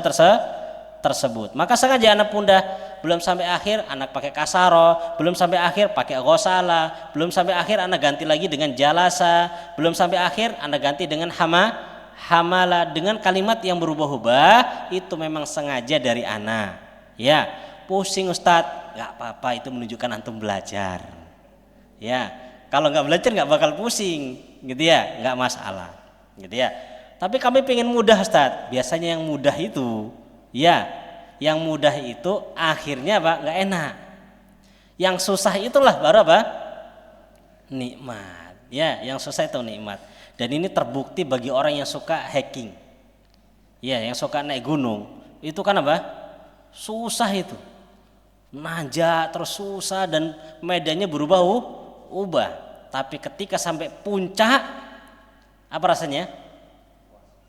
tersebut. Maka sengaja anak pundah, belum sampai akhir anak pakai kasaro, belum sampai akhir pakai ghosala, belum sampai akhir anak ganti lagi dengan jalasa, belum sampai akhir anak ganti dengan hamala, dengan kalimat yang berubah-ubah. Itu memang sengaja dari anak. Ya, pusing Ustadz, nggak apa-apa, itu menunjukkan antum belajar. Ya, kalau nggak belajar nggak bakal pusing, gitu ya, nggak masalah, gitu ya. Tapi kami pengen mudah Ustadz. Biasanya yang mudah itu, ya, yang mudah itu akhirnya apa? Nggak enak. Yang susah itulah baru apa? Nikmat. Ya, yang susah itu nikmat. Dan ini terbukti bagi orang yang suka hiking. Ya, yang suka naik gunung. Itu kan apa? Susah itu. Nanjak terus susah dan medannya berubah-ubah. Tapi ketika sampai puncak, apa rasanya?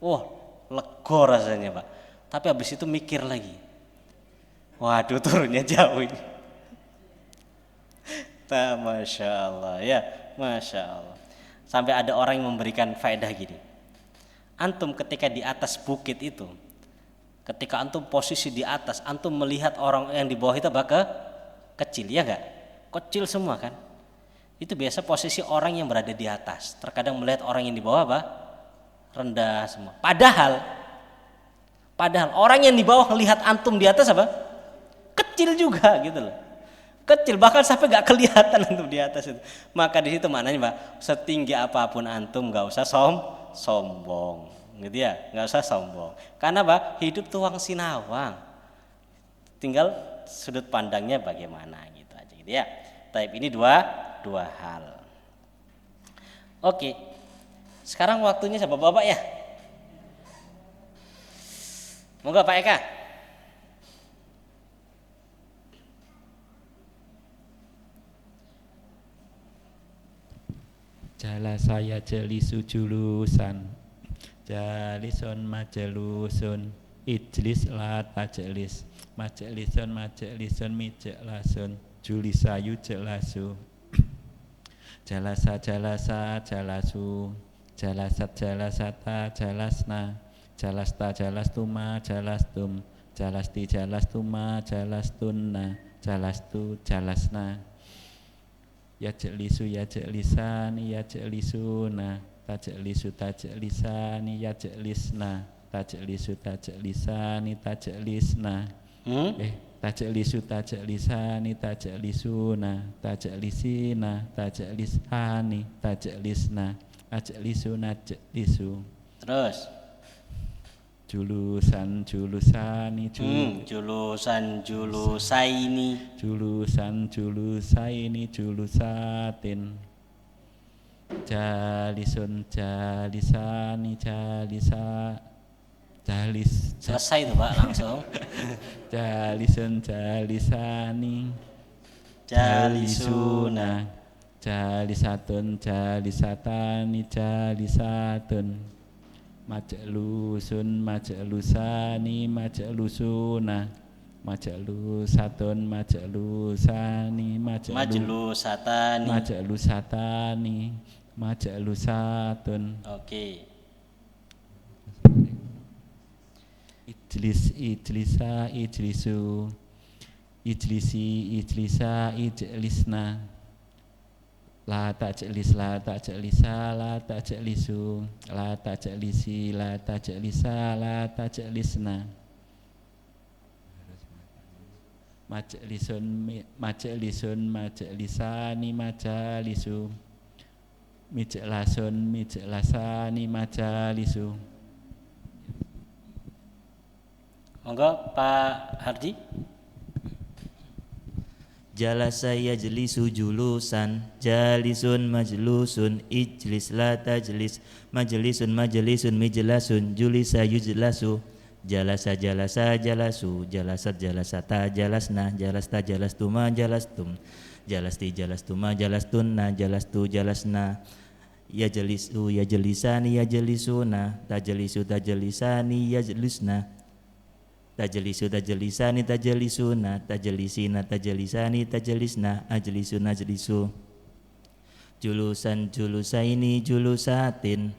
Wah, lega rasanya, Pak. Tapi habis itu mikir lagi. Waduh, turunnya jauh ini. Masya Allah, ya, Masya Allah. Sampai ada orang yang memberikan faedah gini. Antum ketika di atas bukit itu, ketika antum posisi di atas, antum melihat orang yang di bawah itu kecil, ya enggak? Kecil semua kan? Itu biasa posisi orang yang berada di atas. Terkadang melihat orang yang di bawah apa? Rendah semua. Padahal orang yang di bawah melihat antum di atas apa? Kecil juga gitu loh. Kecil, bahkan sampai gak kelihatan antum di atas itu. Maka di situ maknanya Pak, setinggi apapun antum gak usah sombong, gitu ya, gak usah sombong. Karena Pak, hidup tuang sinawang. Tinggal sudut pandangnya bagaimana gitu aja, gitu ya. Tapi ini dua hal. Oke, sekarang waktunya Bapak-bapak ya. Moga Pak Eka. Jala saya jelisu julusan, jalison majelusun, ijlis lat majelisun mijelasun, julisayu jelasu, jalasa jalasu, jalasat jalasata jalasna, jalasta jalastuma jalastum, jalasti jalastuma jalastunna, jalastu jalasna. yajlisu yajlisani yajlisuna tajlisu tajlisani yajlisna tajlisu tajlisani tajlisna tajlisu tajlisani tajlisuna tajlisina tajlishani tajlisna ajlisuna ajlisu. Terus Julusan julusani julusan julusaini julusan julusaini julusatin jalisun jalisani jalisa jalis selesai itu Pak langsung. jalisun jalisani Jalisuna jalisatun jalisatani jalisatun majlusun majlusani majlusuna majlusatun majlusani majlusatani. majlusatani majlusatun. Oke. Ijlis ijlisa ijlisu ijlisi ijlisa ijlisna la tajlis la tajlisa la tajlisu la tajlisi la tajlisa la tajlisna majlisun majlisun majlisani majalisu mijlasun mijlasani majalisu. Monggo Pak Hardi. Jalasa yajlisu julusan jalisun majlusun ijlis la tajlis majlisun majlisun mijlasun julisa yujlasu jalasa jalasa jalasu jalasat jalasata jalasna jalasta jalastuma jalastum jalasti jalastuma jalastunna jalastu jalasna yajlisu yajlisani yajlisuna tajlisu tajlisani yajlisna tajlisu tajlisani tajlisuna tajlisina tajlisani tajlisna ajlisu najlisu julusan julusaini julusatin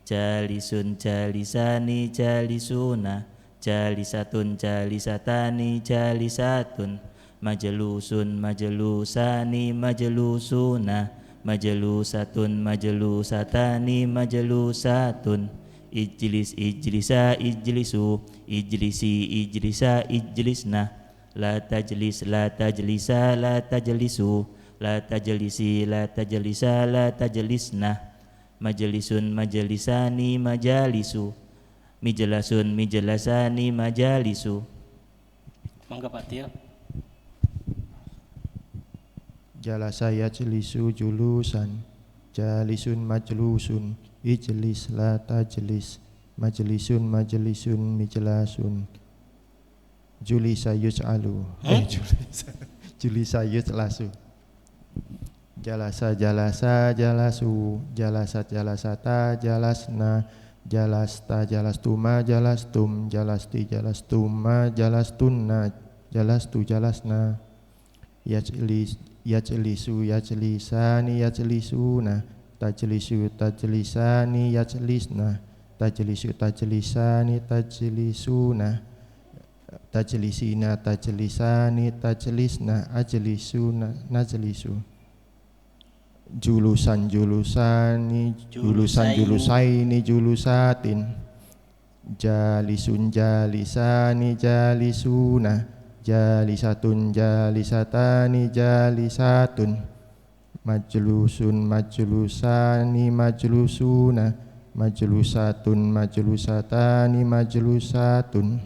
jalisun jalisani jalisuna jalisatun jalisatani jalisatun majlusun majlusani majlusuna majlusatun majlusatani majlusatun ijlis ijlisa ijlisu ijlisi ijlisa ijlisna la tajlis la tajlisa la tajlisu la tajlisi la tajlisa la tajlisna majlisun majlisani majalisu mijlasun mijlasani majalisu. Monggo Pak Tio. Jalasa yajlisu julusan jalisun majlusun ijlis la tajlis majlisun majlisun mijlasun julisa yuj'alu julisa yuj'lasu jalasa jalasa jalasu jalasat jalasata jalasna jalasta jalastuma jalastum jalasti jalastuma jalastunna jalastu jalasna yajlisu yajlisani yajlisuna tajlisu tajlisani yajlisna tajlisu tajlisani tajlisuna tajlisina tajlisani tajlisna ajlisuna najlisu julusan julusani julusan julusaini julusatin jalisun jalisani jalisuna jalisatun jalisatani jalisatun majlusun majlusani majlusuna majlusatun majlusatani majlusatun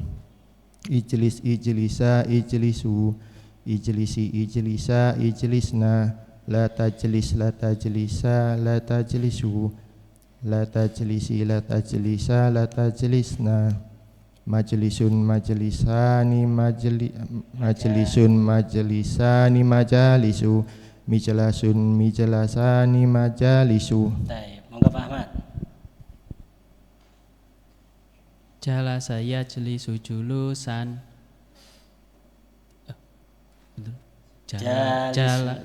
ijlis ijlisa ijlisu ijlisi ijlisa ijlisna la tajlis la tajlisa la tajlisu la tajlisi la tajlisa la tajlisna majlisun majlisani majlisun majlisani majalisu mijlasun mijlasani majalisu. Baik, monggo Pak Ahmad. Jalasa yajlisu julusan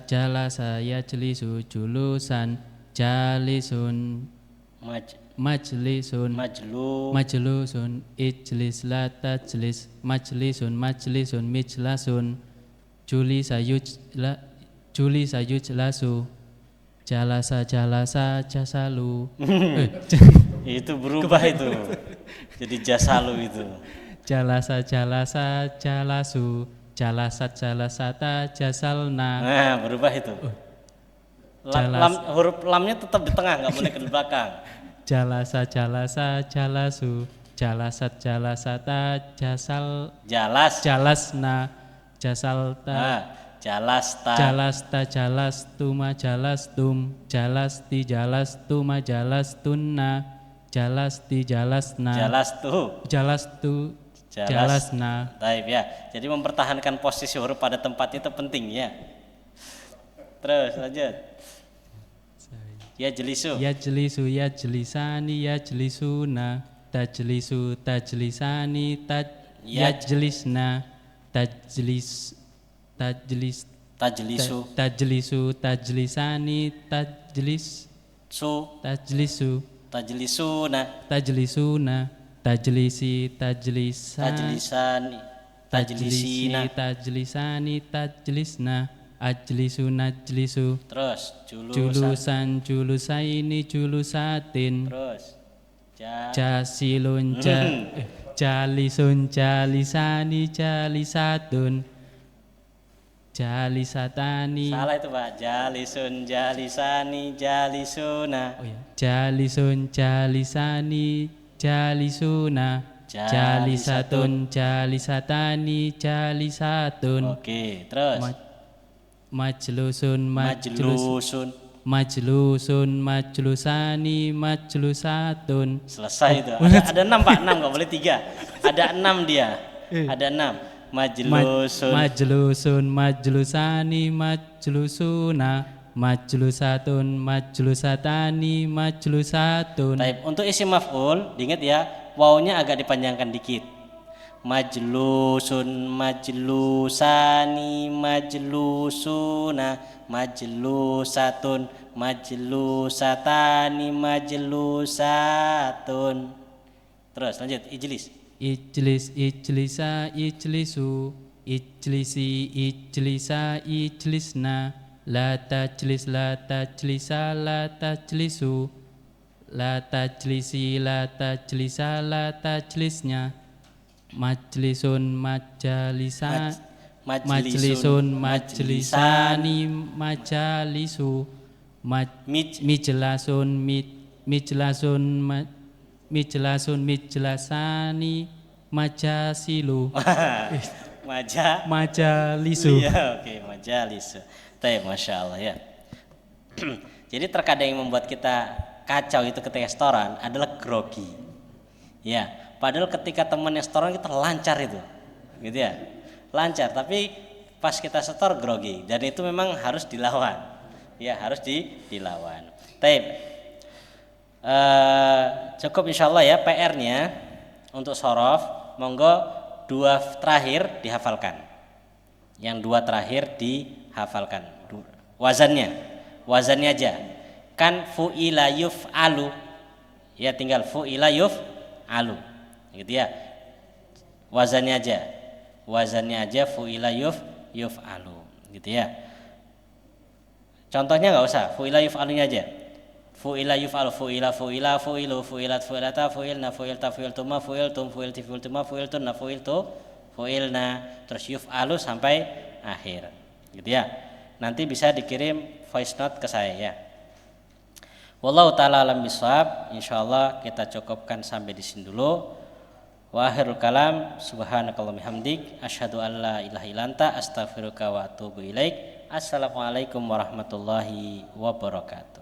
jalasa yajlisu julusan jalisun majlisun majlusun ijlis la tajlis majlisun majlisun mijlasun julisa yujlasu jalasa jasalu. Itu berubah itu. Jadi jasalu itu. Jalasa jalasu, jalasata jasalna. Nah, berubah itu. Huruf lamnya tetap di tengah, nggak boleh ke belakang. Jalasa jalasu, jalasata jalasna, jasalta. Jalasta. Jalastuma jalastum, jalasti jalastuma jalastunna, jalasti jalasna, jalastu jalasna. Baik ya. Jadi mempertahankan posisi huruf pada tempatnya itu penting ya. Terus lanjut. Ya jelisu, ya jelisani, ya jelisuna, tajlisu, tajlisani, yajlisna, tajlisu, tajlisani, tajlisuna, tajlisi, tajlisani, tajlisna, ajlisu, najlisu. Terus Julusan, julusaini, julusatin. Terus Jasilun, jalisun, jalisani, jalisatun, jalisatani. salah itu Pak. Jalisun, jalisani, jalisuna. Oh ya. Jalisun, jalisani, jalisuna, jalisatun, jalisatani, jalisatun. Oke, terus Majlusun, majlusun. majlusani, majlusatun. Selesai itu. Ada 6 Pak, 6 nggak boleh 3. Ada 6 dia. Ada 6. Majlusun. Majlusun, majlusani, majlusuna, majlusatun, majlusatani, majlusatun. Taib. Untuk isim maf'ul, diingat ya, wawunya agak dipanjangkan dikit. Majlusun, majlusani, majlusuna, majlusatun, majlusatani, majlusatun. Terus lanjut, ijlis. Ijlis, ijlisa, ijlisu, ijlisi, ijlisa, ijlisna, la tajlis, la tajlisa, la tajlisu, la tajlisi, la tajlisa, la tajlisnya. Majlisun, majlisun, majlisani, majalisu, mijlasun, mijlasani, majasilu. Majalisu. Iya, oke, majalisu. Baik, Masya Allah ya. Jadi terkadang yang membuat kita kacau itu ketika setoran adalah grogi. Ya, padahal ketika temannya setoran kita lancar itu, gitu ya, lancar. Tapi pas kita setor grogi, dan itu memang harus dilawan. Ya, harus dilawan. Baik. Cukup insya Allah ya PR-nya untuk sorof. Monggo 2 terakhir dihafalkan. Yang 2 terakhir dihafalkan. Wazannya aja. Kan fu'ila yuf'alu. Ya tinggal fu'ila yuf'alu. Gitu ya. Wazannya aja fu'ila yuf'alu. Gitu ya. Contohnya nggak usah. Fu'ila yuf'alunya aja. Fu'ila yuf'alu, fu'ilu, fu'ilat, fu'ilata, fu'ilna, fu'ilta, fu'iltuma, fu'iltum, fu'ilti, fu'iltuma, fu'iltunna, fu'ilna, terus yuf'alu sampai akhir. Gitu ya. Nanti bisa dikirim voice note ke saya ya. Wallahu ta'ala alam bisawab. Insyaallah kita cukupkan sampai di sini dulu. Wa akhirul kalam, subhanakallahumma hamdik, asyhadu an la ilaha illa anta, astaghfiruka wa atubu ilaik. Assalamualaikum warahmatullahi wabarakatuh.